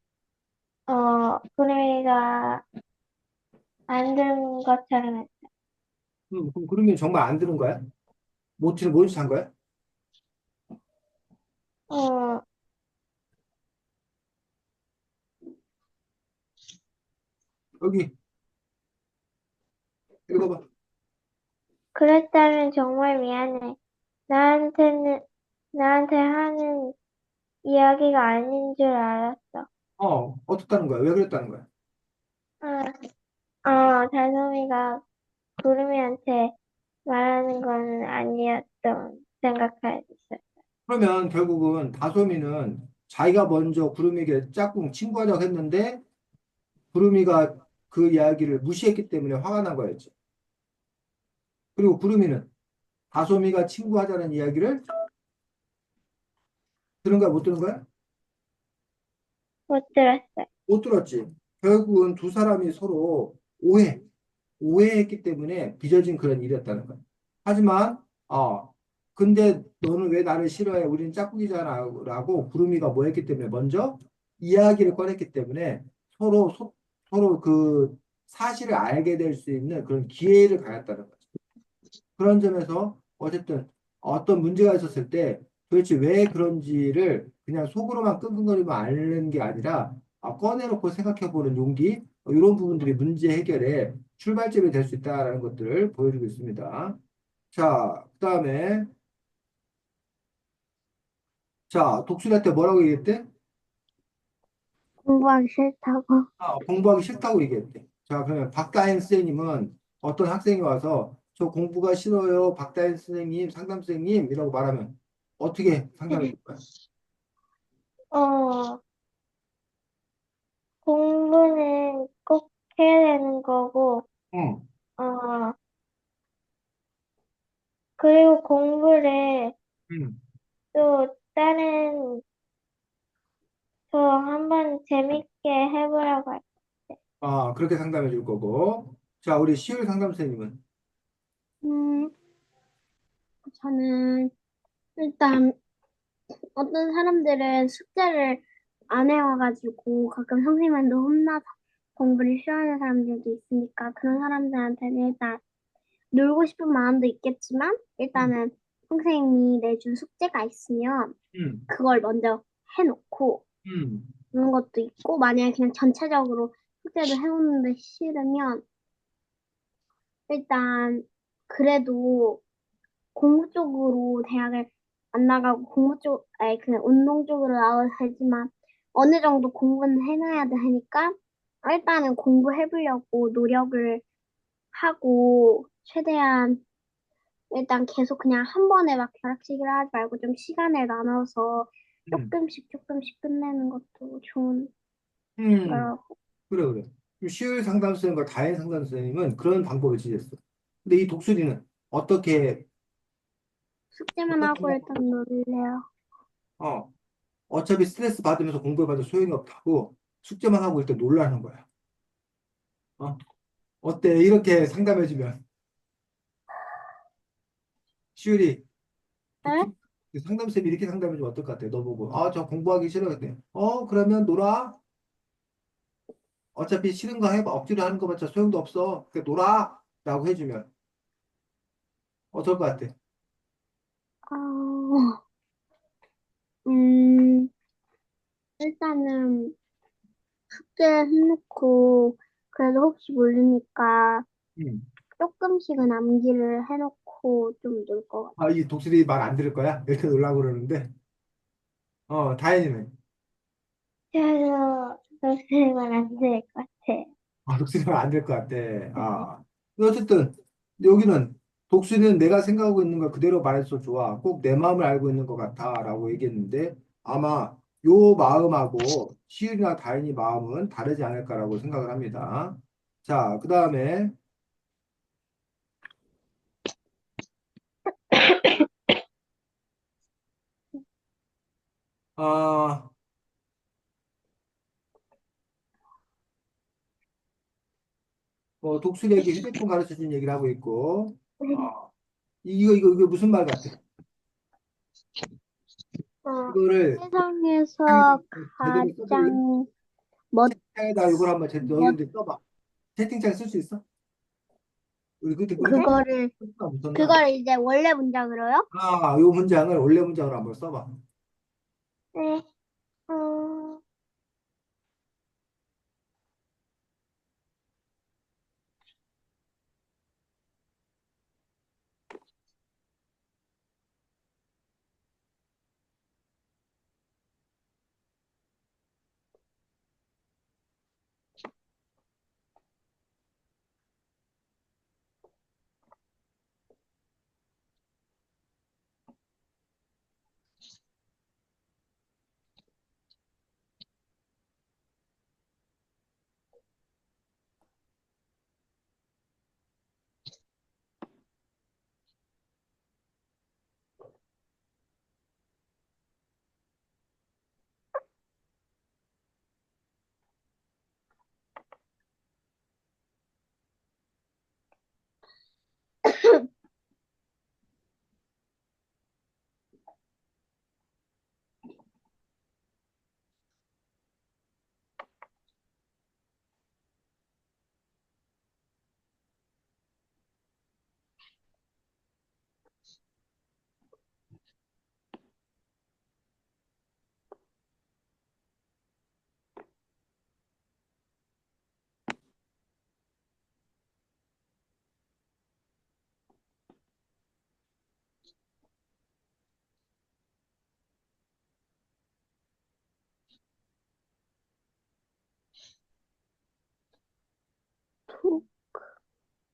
구름이가 안 들은 것처럼 했어. 그럼 구름이는 정말 안 들은 거야? 모티는 뭔 짓 한 거야? 어, 여기, 읽어봐. 그랬다면 정말 미안해. 나한테는, 나한테 하는 이야기가 아닌 줄 알았어. 어떻다는 거야? 왜 그랬다는 거야? 다솜이가 구름이한테 말하는 건 아니었던 생각하고 있어요. 그러면 결국은 다솜이는 자기가 먼저 구름이에게 짝꿍 친구하자고 했는데, 구름이가 그 이야기를 무시했기 때문에 화가 난 거였지. 그리고 구름이는 다솜이가 친구하자는 이야기를 들은 거야, 못 들은 거야? 못 들었어요. 못 들었지. 결국은 두 사람이 서로 오해했기 때문에 빚어진 그런 일이었다는 거야. 하지만, 근데 너는 왜 나를 싫어해? 우리는 짝꿍이잖아. 라고 구름이가 뭐 했기 때문에 먼저 이야기를 꺼냈기 때문에 서로 그 사실을 알게 될 수 있는 그런 기회를 가졌다는 거죠. 그런 점에서 어쨌든 어떤 문제가 있었을 때 도대체 왜 그런지를 그냥 속으로만 끙끙거리면 앓는 게 아니라 꺼내놓고 생각해보는 용기, 이런 부분들이 문제 해결에 출발점이 될 수 있다는 것들을 보여주고 있습니다. 자, 그다음에 자, 독수리한테 뭐라고 얘기했대? 공부하기 싫다고. 공부하기 싫다고 얘기했대. 자, 그러면 박다인 선생님은 어떤 학생이 와서 저 공부가 싫어요, 박다인 선생님, 상담 선생님이라고 말하면 어떻게 상담해 줄 거야? 어, 공부는 꼭 해야 되는 거고, 응, 어, 그리고 공부를 응. 또 다른, 더 한번 재밌게 해보라고 할 때. 그렇게 상담해 줄 거고. 자, 우리 시율 상담 선생님은 음, 저는 일단 어떤 사람들은 숙제를 안 해와가지고 가끔 선생님한테 혼나서 공부를 싫어하는 사람들도 있으니까 그런 사람들한테는 일단 놀고 싶은 마음도 있겠지만 응, 일단은 선생님이 내준 숙제가 있으면 응, 그걸 먼저 해놓고 응, 그런 것도 있고 만약에 그냥 전체적으로 숙제를 해오는데 싫으면 일단 그래도 공부 쪽으로 대학을 안 나가고 공부 쪽, 아니 그냥 운동 쪽으로 나와도 되지만 어느 정도 공부는 해놔야 되니까 일단은 공부해보려고 노력을 하고 최대한 일단 계속 그냥 한 번에 막 벼락치기를 하지 말고 좀 시간을 나눠서 응, 조금씩 조금씩 끝내는 것도 좋은 응. 거라고. 그래, 그래. 시율 상담 선생님과 다인 상담 선생님은 그런 방법을 지녔어. 근데 이 독수리는 숙제만 어떻게 하고 일단 놀래요. 어, 어차피 스트레스 받으면서 공부해봐도 소용이 없다고 숙제만 하고 일단 놀라는 거야. 어? 어때? 이렇게 상담해주면. 시율이, 네? 독수, 상담쌤이 이렇게 상담해주면 어떨 것 같아? 너 보고. 저 공부하기 싫어. 그때. 그러면 놀아. 어차피 싫은 거 해봐. 억지로 하는 거봤자 소용도 없어. 그래, 놀아. 라고 해주면. 어떨 것 같아? 어, 음, 일단은 숙제 해놓고 그래도 혹시 모르니까 음. 조금씩은 암기를 해놓고 좀 놀 것 같아요. 이 독수리 말 안 들을 거야? 이렇게 놀라고 그러는데. 다행이네. 그래서 선생님은 안 될 것 같아. 독수리 말 안 될 것 같아. 근데 어쨌든, 여기는 독수리는 내가 생각하고 있는 걸 그대로 말해서 좋아. 꼭 내 마음을 알고 있는 것 같아. 라고 얘기했는데, 아마 요 마음하고 시은이나 다인이 마음은 다르지 않을까라고 생각을 합니다. 자, 그 다음에, 아, 독수리에게 휴대폰 가르쳐 준 얘기를 하고 있고, 이거 무슨 말 같아? 어, 이거를 세상에서 제대로 써볼래? 가장 멋, 채팅창에다 이걸 한번 멋, 너희들 써봐. 채팅창에 쓸 수 있어? 우리 그때 그렇게 네? 그거를, 썼나 못 썼나? 그걸 이제 원래 문장으로요? 요 문장을 원래 문장으로 한번 써봐. 네. 어,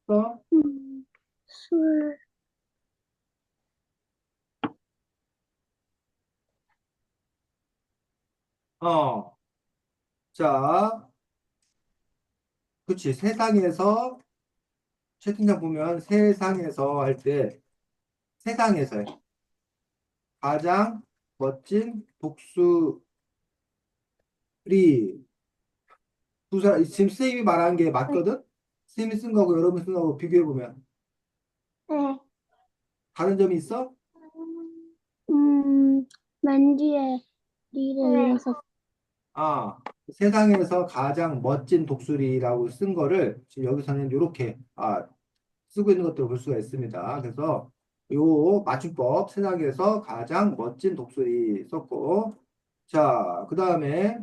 써? 술, 어. 자, 그치. 세상에서, 채팅창 보면 세상에서 할 때, 세상에서 가장 멋진 독수리. 지금 쌤이 말한 게 맞거든? 쌤이 쓴 거고 여러분 쓴 거고 비교해보면. 네. 다른 점이 있어? 맨 뒤에 리를 네. 이어서 아, 세상에서 가장 멋진 독수리라고 쓴 거를 지금 여기서는 이렇게 쓰고 있는 것들을 볼 수가 있습니다. 그래서 요 맞춤법 세상에서 가장 멋진 독수리 썼고 자, 그 다음에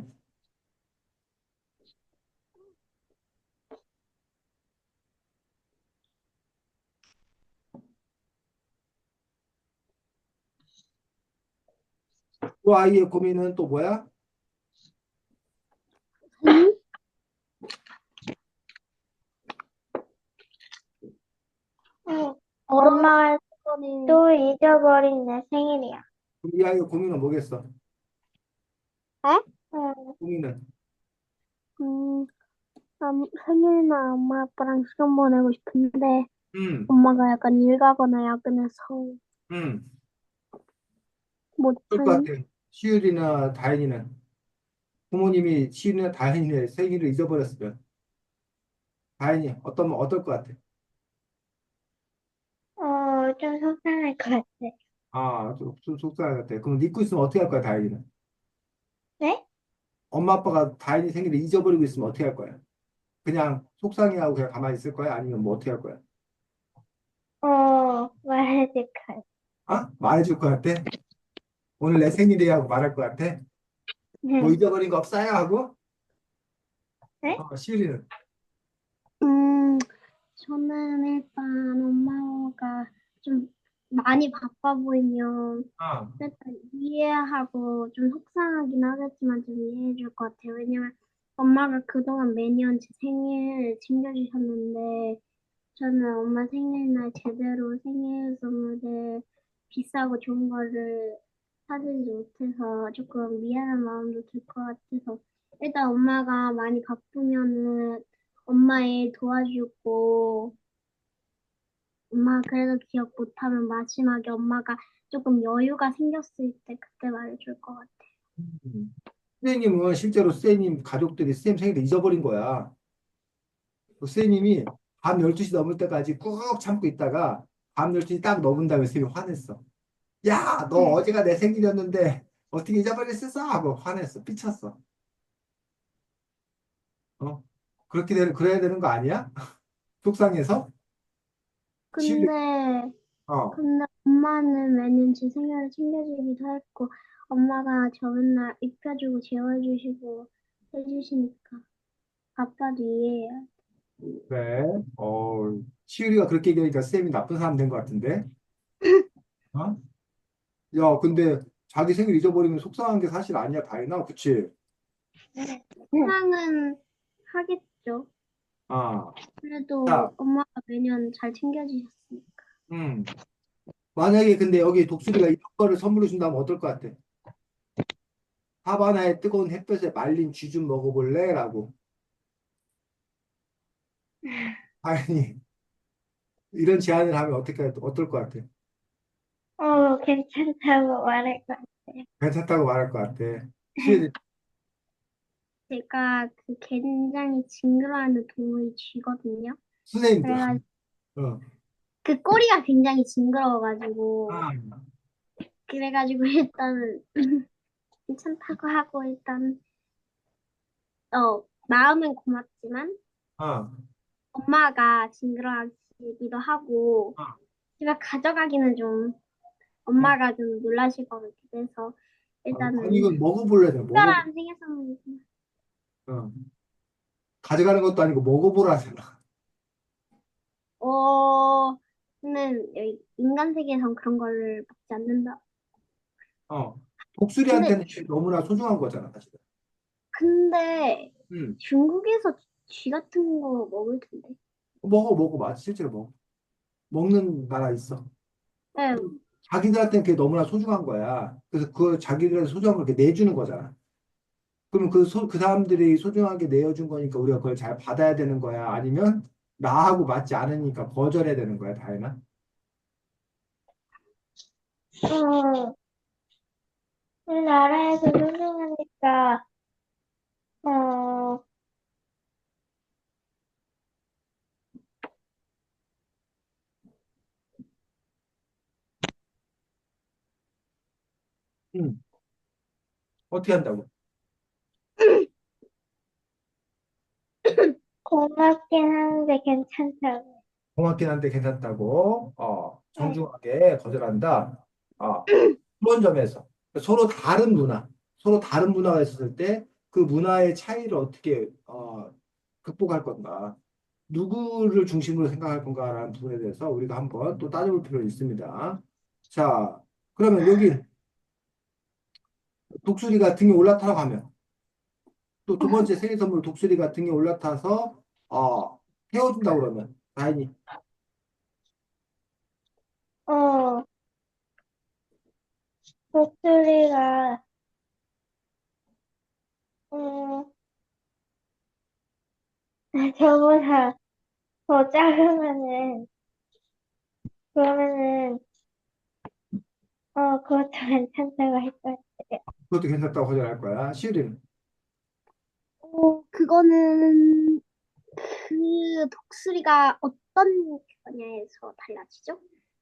그 아이의 고민은 또 뭐야? 응. 엄마가 거는 또 잊어버린 내 생일이야. 그럼 이 아이의 고민은 뭐겠어? 에? 응. 고민은 음, 생일날 엄마 아빠랑 시간 보내고 싶은데 음, 엄마가 약간 일 가거나 야근해서 음, 어떨 것 못하니? 같아? 시율이나 다현이는 부모님이 시율이나 다현이의 생일을 잊어버렸으면 다현이 어떨 것 같아? 좀 속상할 것 같아. 좀 속상할 것 같아. 그럼 잊고 있으면 어떻게 할 거야, 다현이는? 네? 엄마 아빠가 다현이 생일을 잊어버리고 있으면 어떻게 할 거야? 그냥 속상해하고 그냥 가만히 있을 거야? 아니면 뭐 어떻게 할 거야? 말해줄 것 같아. 말해줄 것 같아? 오늘 내 생일이야 하고 말할 것 같아? 뭐 응. 잊어버린 거 없어요? 하고? 네? 시우리는? 음, 저는 일단 엄마가 좀 많이 바빠 보이면 아, 일단 이해하고 좀 속상하긴 하겠지만 좀 이해해 줄 것 같아요. 왜냐면 엄마가 그동안 매년 제 생일 챙겨주셨는데 저는 엄마 생일날 제대로 생일 선물을 비싸고 좋은 거를 사주지 못해서 조금 미안한 마음도 들 것 같아서 일단 엄마가 많이 바쁘면은 엄마 일 도와주고 엄마 그래도 기억 못하면 마지막에 엄마가 조금 여유가 생겼을 때 그때 말해줄 것 같아. 음. 선생님은 실제로 선생님 가족들이 선생님 생일을 잊어버린 거야. 그 선생님이 밤 12시 넘을 때까지 꾹 참고 있다가 밤 12시 딱 넘은 다음에 선생님이 화냈어. 야, 너 네. 어제가 내 생일이었는데 어떻게 잊어버렸어? 하고 화냈어. 삐쳤어. 어? 그래야 되는 거 아니야? 속상해서? 시우리, 근데 어. 근데 엄마는 매년 제 생일을 챙겨주기도 했고 엄마가 저 맨날 입혀주고 재워주시고 해주시니까 아빠도 이해해요. 그래. 시우리가 그렇게 얘기하니까 쌤이 나쁜 사람 된 것 같은데? 어? 야, 근데 자기 생일 잊어버리면 속상한 게 사실 아니야, 다이나? 그치? 응. 사랑은 하겠죠. 아, 자, 그래도 엄마가 매년 잘 챙겨주셨으니까. 음. 만약에 근데 여기 독수리가 이런 거를 선물로 준다면 어떨 것 같아? 하바나의 뜨거운 햇볕에 말린 쥐 좀 먹어볼래? 라고. 아니, 이런 제안을 하면 어떨 것 같아? 괜찮다고 말할 것 같아. 괜찮다고 말할 것 같아. 시우리, 제가 그 굉장히 징그러워하는 동물이 쥐거든요. 선생님도. 그래가지고 어. 그 꼬리가 굉장히 징그러워가지고 아, 그래가지고 일단은 괜찮다고 하고 일단 마음은 고맙지만 아, 엄마가 징그러워하시기도 하고 아. 제가 가져가기는 좀 어. 엄마가 좀 놀라실 것 같기도 해서 아니, 일단은 이건 먹어볼래? 특별한 생일 선물이지만 어. 가져가는 것도 아니고 먹어보라잖아. 저는 여기 인간 세계에선 그런 거를 먹지 않는다. 어. 근데 독수리한테는 너무나 소중한 거잖아, 사실. 근데 음. 중국에서 쥐 같은 거 먹을 텐데. 먹어, 맞아. 실제로 먹어. 먹는 나라 있어. 네. 자기들한테는 그게 너무나 소중한 거야. 그래서 그 자기들의 소중한 걸 이렇게 내주는 거잖아. 그럼 그 사람들이 소중하게 내어준 거니까 우리가 그걸 잘 받아야 되는 거야? 아니면 나하고 맞지 않으니까 거절해야 되는 거야, 다혜나? 어, 우리나라에서 소중하니까, 어, 응. 어떻게 한다고? 고맙긴 하는데 괜찮다고. 고맙긴 한데 괜찮다고, 응. 정중하게 거절한다. 그런 점에서 서로 다른 문화가 있었을 때 그 문화의 차이를 어떻게 극복할 건가? 누구를 중심으로 생각할 건가라는 부분에 대해서 우리가 한번 또 따져볼 필요가 있습니다. 자, 그러면 여기 독수리가 등에 올라타라고 하면 또 두 번째 생일 선물 독수리가 등에 올라타서 태워준다 그러면 다행히 어, 목소리가, 음, 저보다 더 작으면은, 그러면은, 그것도 괜찮다고 할 것 같아요. 그것도 괜찮다고 거절할 거야. 시우리는 그거는 그 독수리가 어떤 분야에서 달라지죠? 응?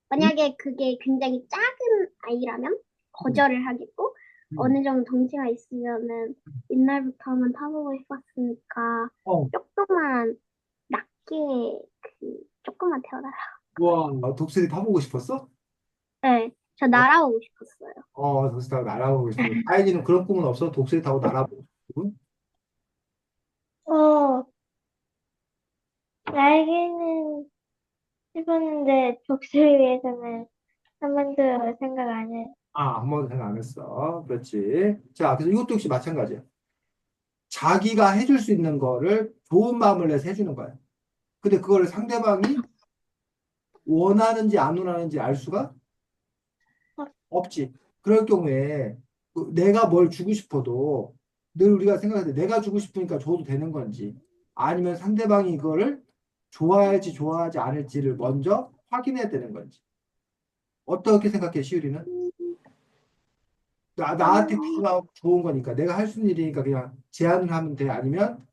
만약에 그게 굉장히 작은 아이라면 응. 거절을 하겠고, 응. 어느 정도 덩치가 있으면은 옛날부터 한번 타보고 싶었으니까 어, 조금만 낮게 조금만 태워달라. 와, 독수리 타보고 싶었어? 네, 저 어, 날아오고 싶었어요. 독수리 타고 날아보고 싶어. 다행히는 그런 꿈은 없어. 독수리 타고 날아보고 싶은? 어, 날개는 해봤는데, 독수리 위해서는 한 번도 생각 안 해. 한 번도 생각 안 했어. 그렇지. 자, 그래서 이것도 역시 마찬가지야. 자기가 해줄 수 있는 거를 좋은 마음을 내서 해주는 거야. 근데 그거를 상대방이 원하는지 안 원하는지 알 수가 없지. 그럴 경우에 내가 뭘 주고 싶어도 늘 우리가 생각할 때 내가 주고 싶으니까 줘도 되는 건지 아니면 상대방이 이거를 좋아할지 좋아하지 않을지를 먼저 확인해야 되는 건지. 어떻게 생각해, 시우리는? 나한테 음, 좋은 거니까 내가 할 수 있는 일이니까 그냥 제안을 하면 돼. 아니면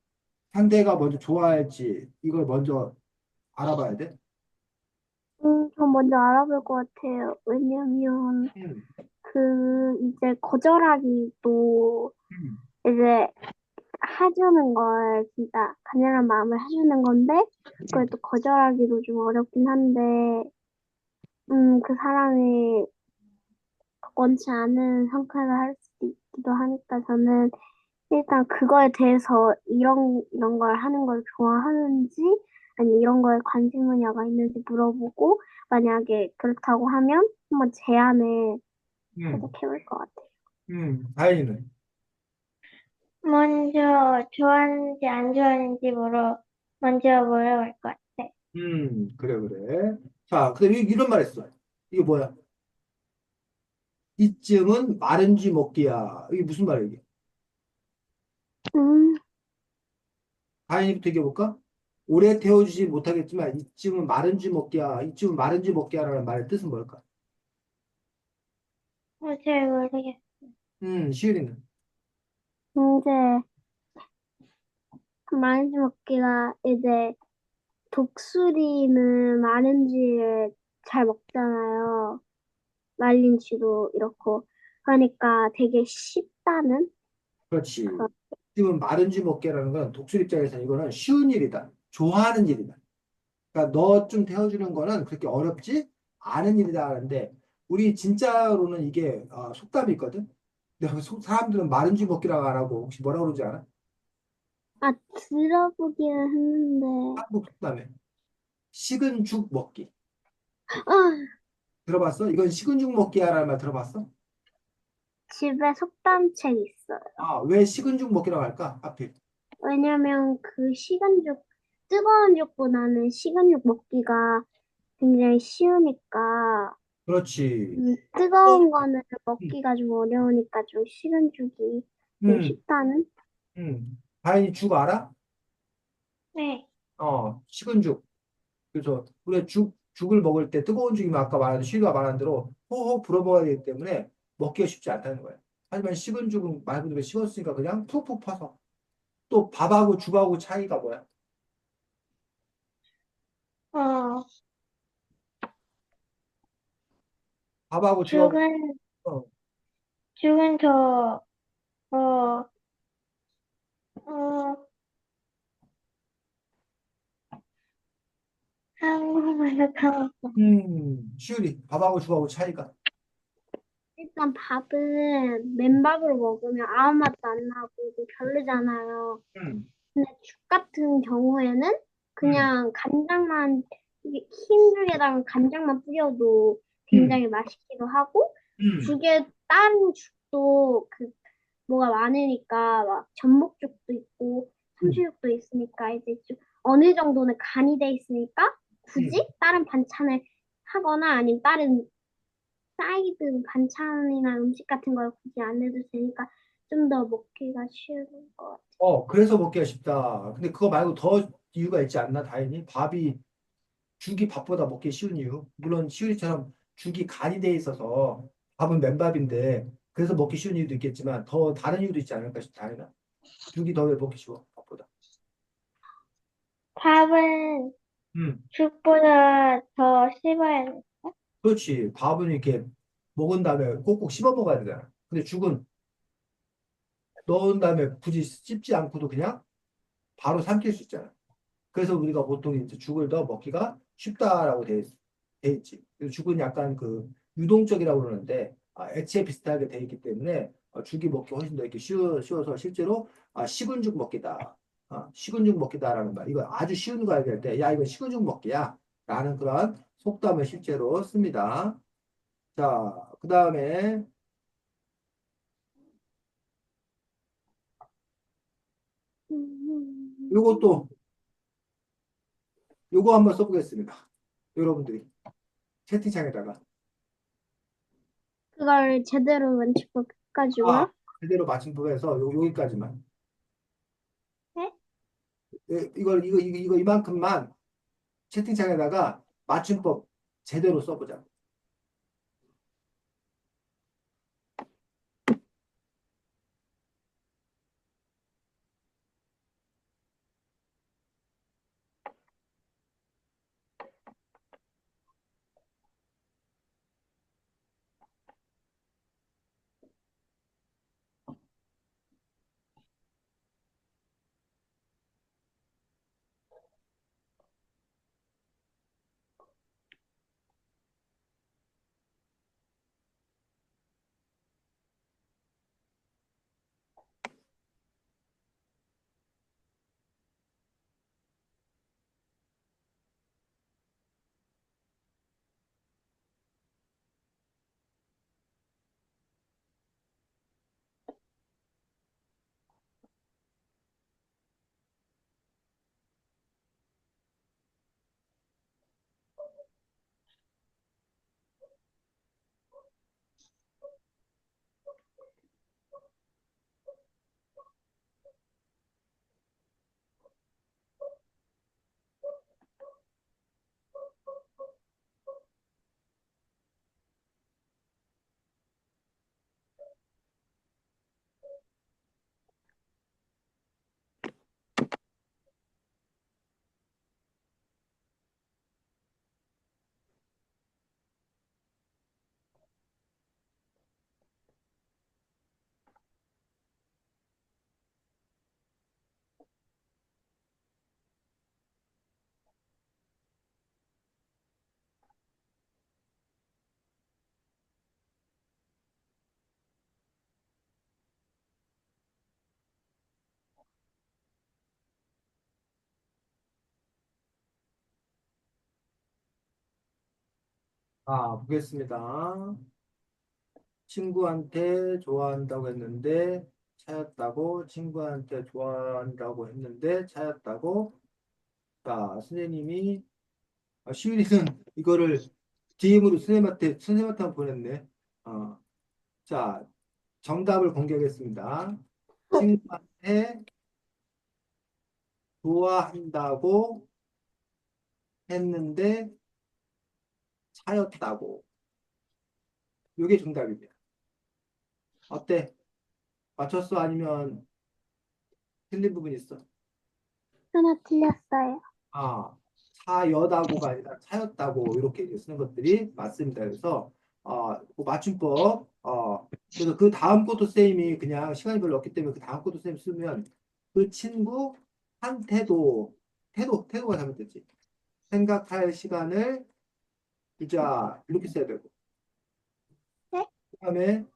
상대가 먼저 좋아할지 이걸 먼저 알아봐야 돼. 저 먼저 알아볼 것 같아요. 왜냐면 음, 이제 거절하기도 음, 이제 해주는 걸 진짜 간절한 마음을 해주는 건데 그걸 음, 또 거절하기도 좀 어렵긴 한데 그 사람이 원치 않은 선택을 할 수도 있기도 하니까 저는 일단 그거에 대해서 이런 걸 하는 걸 좋아하는지 아니 이런 거에 관심 분야가 있는지 물어보고 만약에 그렇다고 하면 한번 제안을 음, 살짝 해볼 것 같아요. 다행이네. 먼저 좋아하는지 안 좋아하는지 먼저 물어볼 것 같아. 그래, 그래. 자, 그다음에 이런 말 했어. 이게 뭐야? 이쯤은 마른 쥐 먹기야. 이게 무슨 말이야, 이게? 음, 다인이부터 얘기해볼까? 오래 태워주지 못하겠지만, 이쯤은 마른 쥐 먹기야. 이쯤은 마른 쥐 먹기야라는 말의 뜻은 뭘까? 잘 모르겠어. 시율이는. 이제 마른지 먹기가 이제 독수리는 마른지를 잘 먹잖아요. 말린 쥐도 이렇고. 그러니까 되게 쉽다는 그렇지. 그런. 이쯤은 마른 쥐 먹기라는 건 독수리 입장에서는 이거는 쉬운 일이다. 좋아하는 일이다. 그러니까 너 좀 태워주는 거는 그렇게 어렵지 않은 일이다 하는데, 우리 진짜로는 이게 속담이 있거든? 근데 사람들은 마른 쥐 먹기라고 안 하고 혹시 뭐라 그러지 않아? 아, 들어보기는 했는데. 한국 속담에. 식은 죽 먹기. 아, 들어봤어? 이건 식은 죽 먹기야라는 말 들어봤어? 집에 속담책 있어요. 왜 식은 죽 먹기라고 할까? 하필. 왜냐면 그 식은죽 뜨거운 죽보다는 식은 죽 먹기가 굉장히 쉬우니까, 그렇지. 어, 뜨거운 거는 음, 먹기가 좀 어려우니까 좀 식은 죽이 좀 음, 쉽다는? 다인이 죽 알아? 네. 식은 죽. 그래서 우리가 죽을 먹을 때 뜨거운 죽이면 아까 말한 시류가 말한 대로 호호 불어 먹어야 되기 때문에 먹기가 쉽지 않다는 거예요. 하지만 식은 죽은 말 그대로 식었으니까 그냥 푹푹 퍼서. 또 밥하고 죽하고 차이가 뭐야? 어, 밥하고 죽하고 죽은, 어, 죽은 더, 어, 어, 한국말로 까먹어. 시우리 밥하고 죽하고 차이가 일단 밥은 맨밥으로 먹으면 아무 맛도 안 나고 좀 별로잖아요. 음, 근데 죽 같은 경우에는 음, 그냥 간장만, 이게 흰죽에다가 간장만 뿌려도 음, 굉장히 맛있기도 하고, 음, 죽에, 다른 죽도 뭐가 많으니까, 막 전복죽도 있고, 음, 삼시죽도 있으니까, 이제 좀 어느 정도는 간이 돼 있으니까, 음. 굳이 다른 반찬을 하거나 아니면 다른 사이드 반찬이나 음식 같은 걸 굳이 안 해도 되니까 좀 더 먹기가 쉬운 것 같아요. 그래서 먹기가 쉽다. 근데 그거 말고 더 이유가 있지 않나, 다행히? 죽이 밥보다 먹기 쉬운 이유. 물론 시우리처럼 죽이 간이 돼 있어서 밥은 맨밥인데, 그래서 먹기 쉬운 이유도 있겠지만, 더 다른 이유도 있지 않을까 싶다, 다행이나. 죽이 더 왜 먹기 쉬워, 밥보다. 밥은 음, 죽보다 더 씹어야 돼. 그렇지. 밥은 이렇게 먹은 다음에 꼭꼭 씹어 먹어야 되잖아. 근데 죽은 넣은 다음에 굳이 씹지 않고도 그냥 바로 삼킬 수 있잖아. 그래서 우리가 보통 이제 죽을 더 먹기가 쉽다라고 돼 있지. 그래서 죽은 약간 그 유동적이라고 그러는데 액체 비슷하게 돼 있기 때문에 죽이 먹기 훨씬 더 이렇게 쉬워서 실제로 식은 죽 먹기다. 식은 죽 먹기다라는 말. 이거 아주 쉬운 거 알게 할 때, 야, 이거 식은 죽 먹기야. 라는 그런 속담을 실제로 씁니다. 자, 그 다음에 음, 요것도, 요거 한번 써보겠습니다. 여러분들이 채팅창에다가. 그걸 제대로 원칙법 아, 가지고요. 제대로 맞춤법에서 여기까지만. 네? 이거 이만큼만 채팅창에다가 맞춤법 제대로 써보자. 보겠습니다. 친구한테 좋아한다고 했는데 차였다고, 친구한테 좋아한다고 했는데 차였다고. 자, 선생님이, 시윤이는 이거를 DM으로 선생님한테 한번 보냈네. 어, 자, 정답을 공개하겠습니다. 친구한테 좋아한다고 했는데 차였다고. 이게 정답입니다. 어때? 맞췄어? 아니면 틀린 부분 있어? 하나 틀렸어요. 아, 차여다고가 아니라 차였다고 이렇게 이제 쓰는 것들이 맞습니다. 그래서 그 맞춤법 그래서 그 다음 것도 쌤이 그냥 시간이 별로 없기 때문에 그 다음 것도 쌤 쓰면 그 친구한테도 태도가 잘못됐지. 생각할 시간을 주자 이렇게 써야 되고 네? 그다음에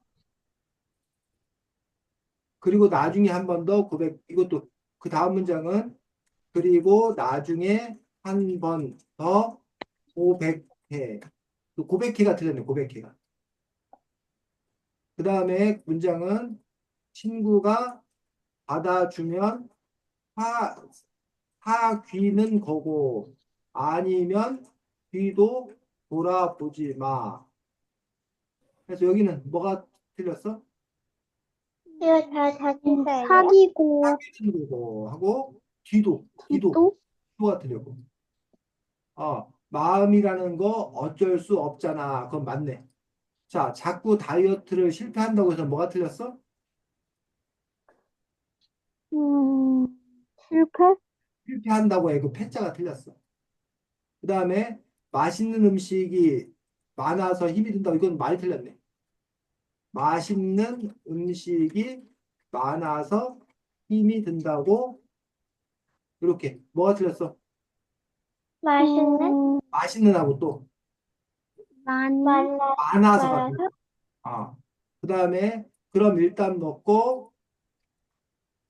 그리고 나중에 한 번 더 고백 이것도 그 다음 문장은 그리고 나중에 한 번 더 고백해. 그 고백해가 틀렸네, 고백해가. 그 다음에 문장은 친구가 받아주면 사, 사귀는 거고, 아니면 뒤도 돌아보지 마. 그래서 여기는 뭐가 틀렸어? 이거 다 찐사예요? 사귀고, 사귀는 거고, 하고, 기도? 뒤도가 틀렸고. 마음이라는 거 어쩔 수 없잖아. 그건 맞네. 자, 자꾸 다이어트를 실패한다고 해서 뭐가 틀렸어? 음, 실패? 실패한다고 해. 그 패자가 틀렸어. 그 다음에 맛있는 음식이 많아서 힘이 든다. 이건 많이 틀렸네. 맛있는 음식이 많아서 힘이 든다고 이렇게 뭐가 틀렸어? 맛있는? 맛있는 하고 또 많이, 많아서가 틀렸어. 말아서? 아, 그 다음에 그럼 일단 먹고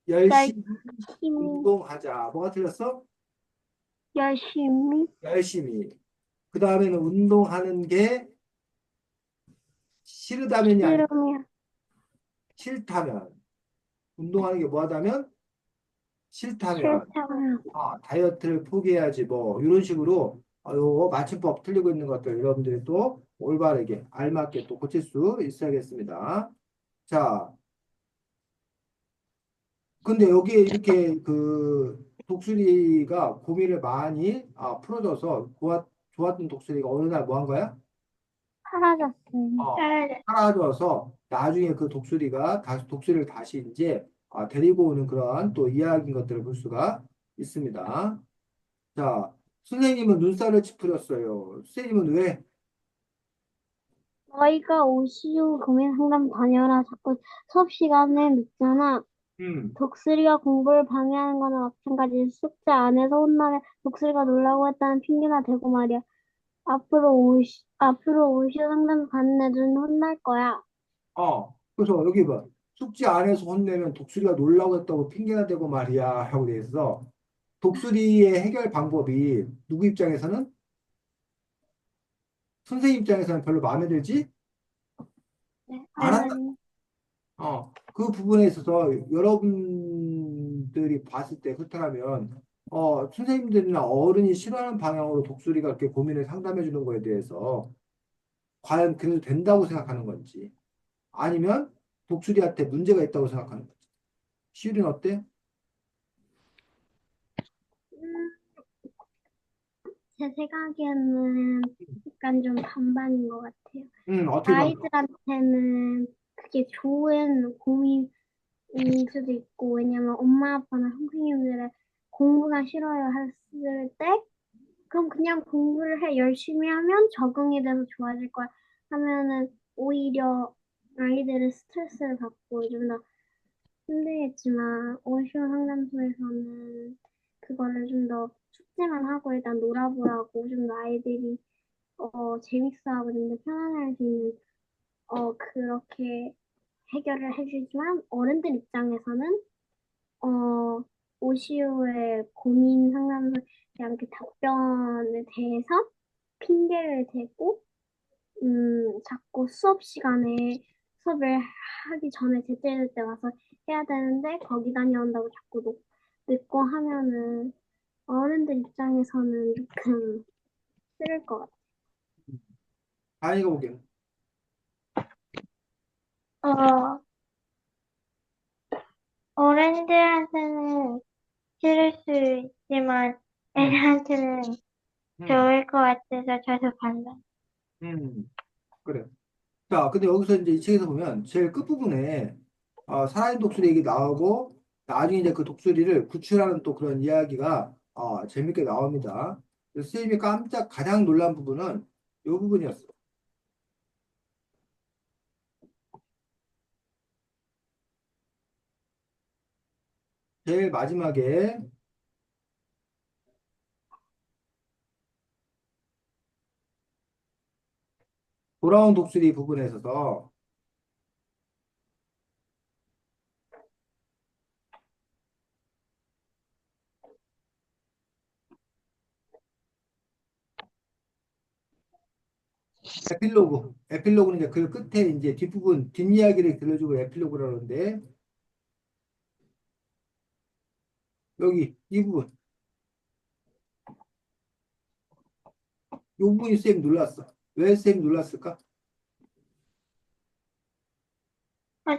열심히 열심히, 운동하자. 뭐가 틀렸어? 열심히, 열심히. 그 다음에는 운동하는 게 싫다면이 아니라 싫으면, 싫다면. 운동하는 게 뭐하다면? 싫다면. 싫다면, 다이어트를 포기해야지 뭐 이런 식으로 요거 맞춤법 틀리고 있는 것들 여러분들이 또 올바르게 알맞게 또 고칠 수 있어야겠습니다. 자, 근데 여기에 이렇게 그 독수리가 고민을 많이 풀어줘서 좋았던 독수리가 어느 날 뭐 한 거야? 사라졌어요. 어, 사라져. 사라져서 나중에 그 독수리가 다시 독수리를 다시 이제 데리고 오는 그런 또 이야기인 것들을 볼 수가 있습니다. 자, 선생님은 눈살을 찌푸렸어요. 선생님은 왜? 너희가 오시오 고민 상담 다녀라. 자꾸 수업 시간에 늦잖아. 음, 독수리가 공부를 방해하는 거나 마찬가지. 숙제 안 해서 혼나면 독수리가 놀라고 했다는 핑계나 대고 말이야. 앞으로 오시오 상담 가는 애들은 혼날 거야. 그래서 여기 봐. 숙제 안 해서 혼내면 독수리가 놀라고 했다고 핑계가 대고 말이야. 하고 돼 있어. 독수리의 해결 방법이 누구 입장에서는? 선생님 입장에서는 별로 마음에 들지 네, 않았다. 할머니. 그 부분에 있어서 여러분들이 봤을 때 그렇다면 선생님들이나 어른이 싫어하는 방향으로 독수리가 이렇게 고민을 상담해 주는 거에 대해서 과연 그래도 된다고 생각하는 건지 아니면 독수리한테 문제가 있다고 생각하는 건지. 시율이는 어때? 음, 제 생각에는 약간 좀 반반인 것 같아요. 어떻게 봐? 아이들한테는 그게 좋은 고민일 수도 있고, 왜냐면 엄마 아빠나 선생님들의 공부가 싫어요 했을 때, 그럼 그냥 공부를 해. 열심히 하면 적응이 돼서 좋아질 거야. 하면은 오히려 아이들은 스트레스를 받고 좀 더 힘들겠지만, 오션 상담소에서는 그거를 좀 더 숙제만 하고 일단 놀아보라고 좀 더 아이들이 재밌어하고 좀 더 편안할 수 있는 그렇게 해결을 해주지만 어른들 입장에서는 어, 오시오의 고민 상담소에 대한 그 답변에 대해서 핑계를 대고 자꾸 수업을 하기 전에 제때제때 와서 해야 되는데 거기 다녀온다고 자꾸 늦고 하면은 어른들 입장에서는 조금 싫을 것 같아요. 다인이가 보기에는. 어, 어른들한테는 싫을 수 있지만 음, 애들한테는 음, 좋을 것 같아서 저도 반대. 그래. 자, 근데 여기서 이제 이 책에서 보면 제일 끝부분에 살아있는 독수리 얘기 나오고 나중에 이제 그 독수리를 구출하는 또 그런 이야기가 재밌게 나옵니다. 그래서 선생님이 깜짝 가장 놀란 부분은 이 부분이었어. 제일 마지막에 돌아온 독수리 부분에 있어서 에필로그는 이제 그 끝에 이제 뒷부분, 뒷이야기를 들려주고 에필로그라고 하는데 여기 이 부분, 이 부분이 쌤 놀랐어. 왜 쌤 놀랐을까?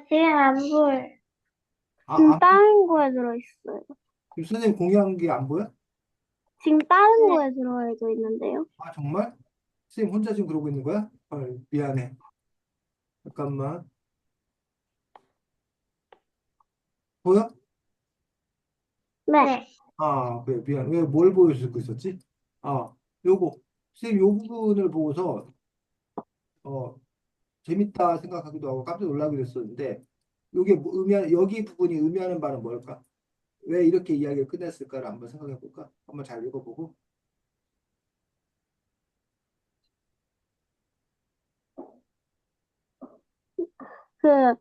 지금 안 보여. 지금 아, 다른 거에 들어있어요. 지금 선생님 공유한 게 안 보여? 지금 다른 네. 거에 들어져 있는데요. 아, 정말? 선생님 혼자 지금 그러고 있는 거야? 헐, 미안해. 잠깐만. 보여? 네. 네. 그래, 미안. 왜 뭘 보여주고 있었지? 요거. 선생님 요 부분을 보고서, 어, 재밌다 생각하기도 하고 깜짝 놀라기도 했었는데, 요게 여기 부분이 의미하는 바는 뭘까? 왜 이렇게 이야기를 끝냈을까를 한번 생각해 볼까? 한번 잘 읽어보고. 그,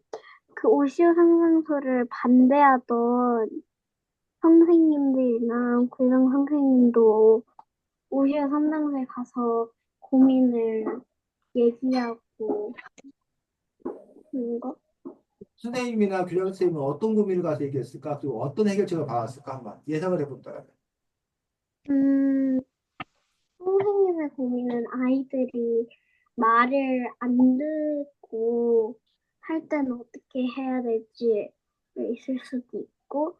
그 오시오 상상소를 반대하던 선생님들이나 교장 선생님도 오히려 상담소에 가서 고민을 얘기하고 그런 거? 선생님이나 교장 선생님은 어떤 고민을 가서 얘기했을까? 그리고 어떤 해결책을 받았을까? 한번 예상을 해본다. 음, 선생님의 고민은 아이들이 말을 안 듣고 할 때는 어떻게 해야 될지 있을 수도 있고,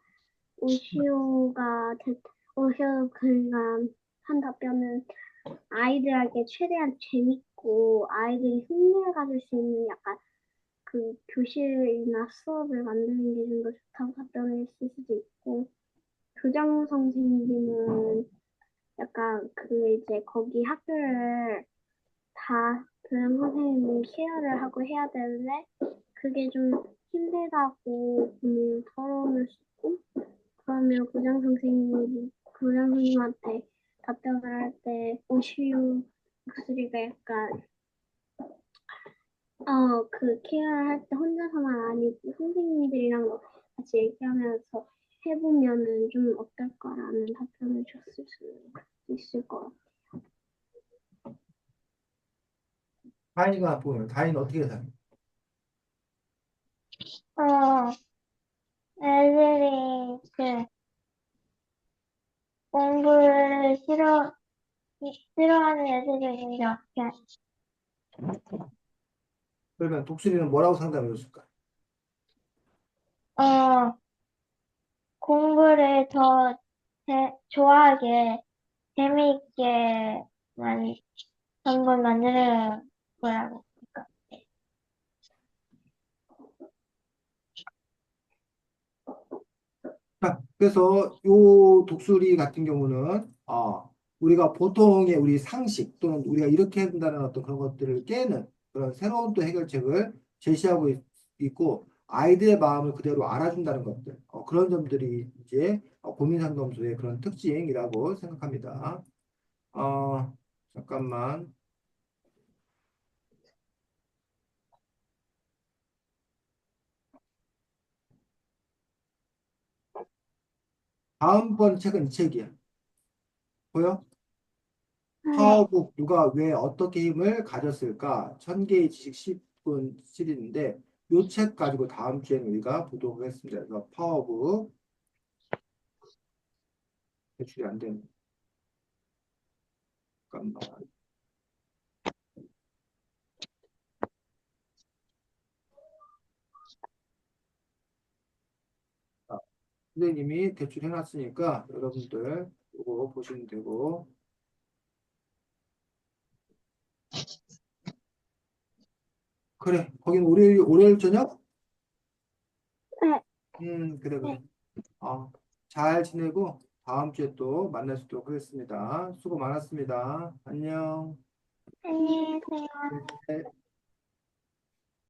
오시오가, 오시오가 한 답변은 아이들에게 최대한 재밌고 아이들이 흥미를 가질 수 있는 약간 그 교실이나 수업을 만드는 게 좀 더 좋다고 답변을 했을 수도 있고, 교장 선생님은 약간 그 이제 거기 학교를 다 교장 선생님이 케어를 하고 해야 되는데 그게 좀 힘들다고 고민을 털어놓을 수 있고, 그러면 교장 선생님한테 답변을 할 때 오시우 목소리가 약간 그 케어를 할 때 혼자서만 아니고 선생님들이랑 같이 얘기하면서 해보면은 좀 어떨까라는 답변을 줬을 수 있을 것 같아요. 다인이가 보면 다인이 어떻게 생각해? 어, 애들이 그 공부를 싫어하는 애들이 있는데 어떻게 하지? 그러면 독수리는 뭐라고 상담해 줬을까? 어, 공부를 더 좋아하게, 재미있게 많이 한번 만들어 보라고. 자, 그래서 요 독수리 같은 경우는 우리가 보통의 우리 상식 또는 우리가 이렇게 해야 된다는 어떤 그런 것들을 깨는 그런 새로운 또 해결책을 제시하고 있고 아이들의 마음을 그대로 알아준다는 것들 그런 점들이 이제 고민 상담소의 그런 특징이라고 생각합니다. 잠깐만 다음번 책은 이 책이야. 보여? 네. 파워북 누가 왜 어떻게 힘을 가졌을까? 1000개의 지식 10분 시리즈인데 요 책 가지고 다음 주에 우리가 보도록 하겠습니다. 그래서 파워북 대출이 안 되는. 잠깐만. 아, 선생님이 대출 해놨으니까 여러분들 이거 보시면 되고. 그래, 거긴 월요일 저녁? 네, 그래, 네. 그래. 잘 지내고 다음 주에 또 만날 수 있도록 하겠습니다. 수고 많았습니다. 안녕. 안녕히 계세요. 네.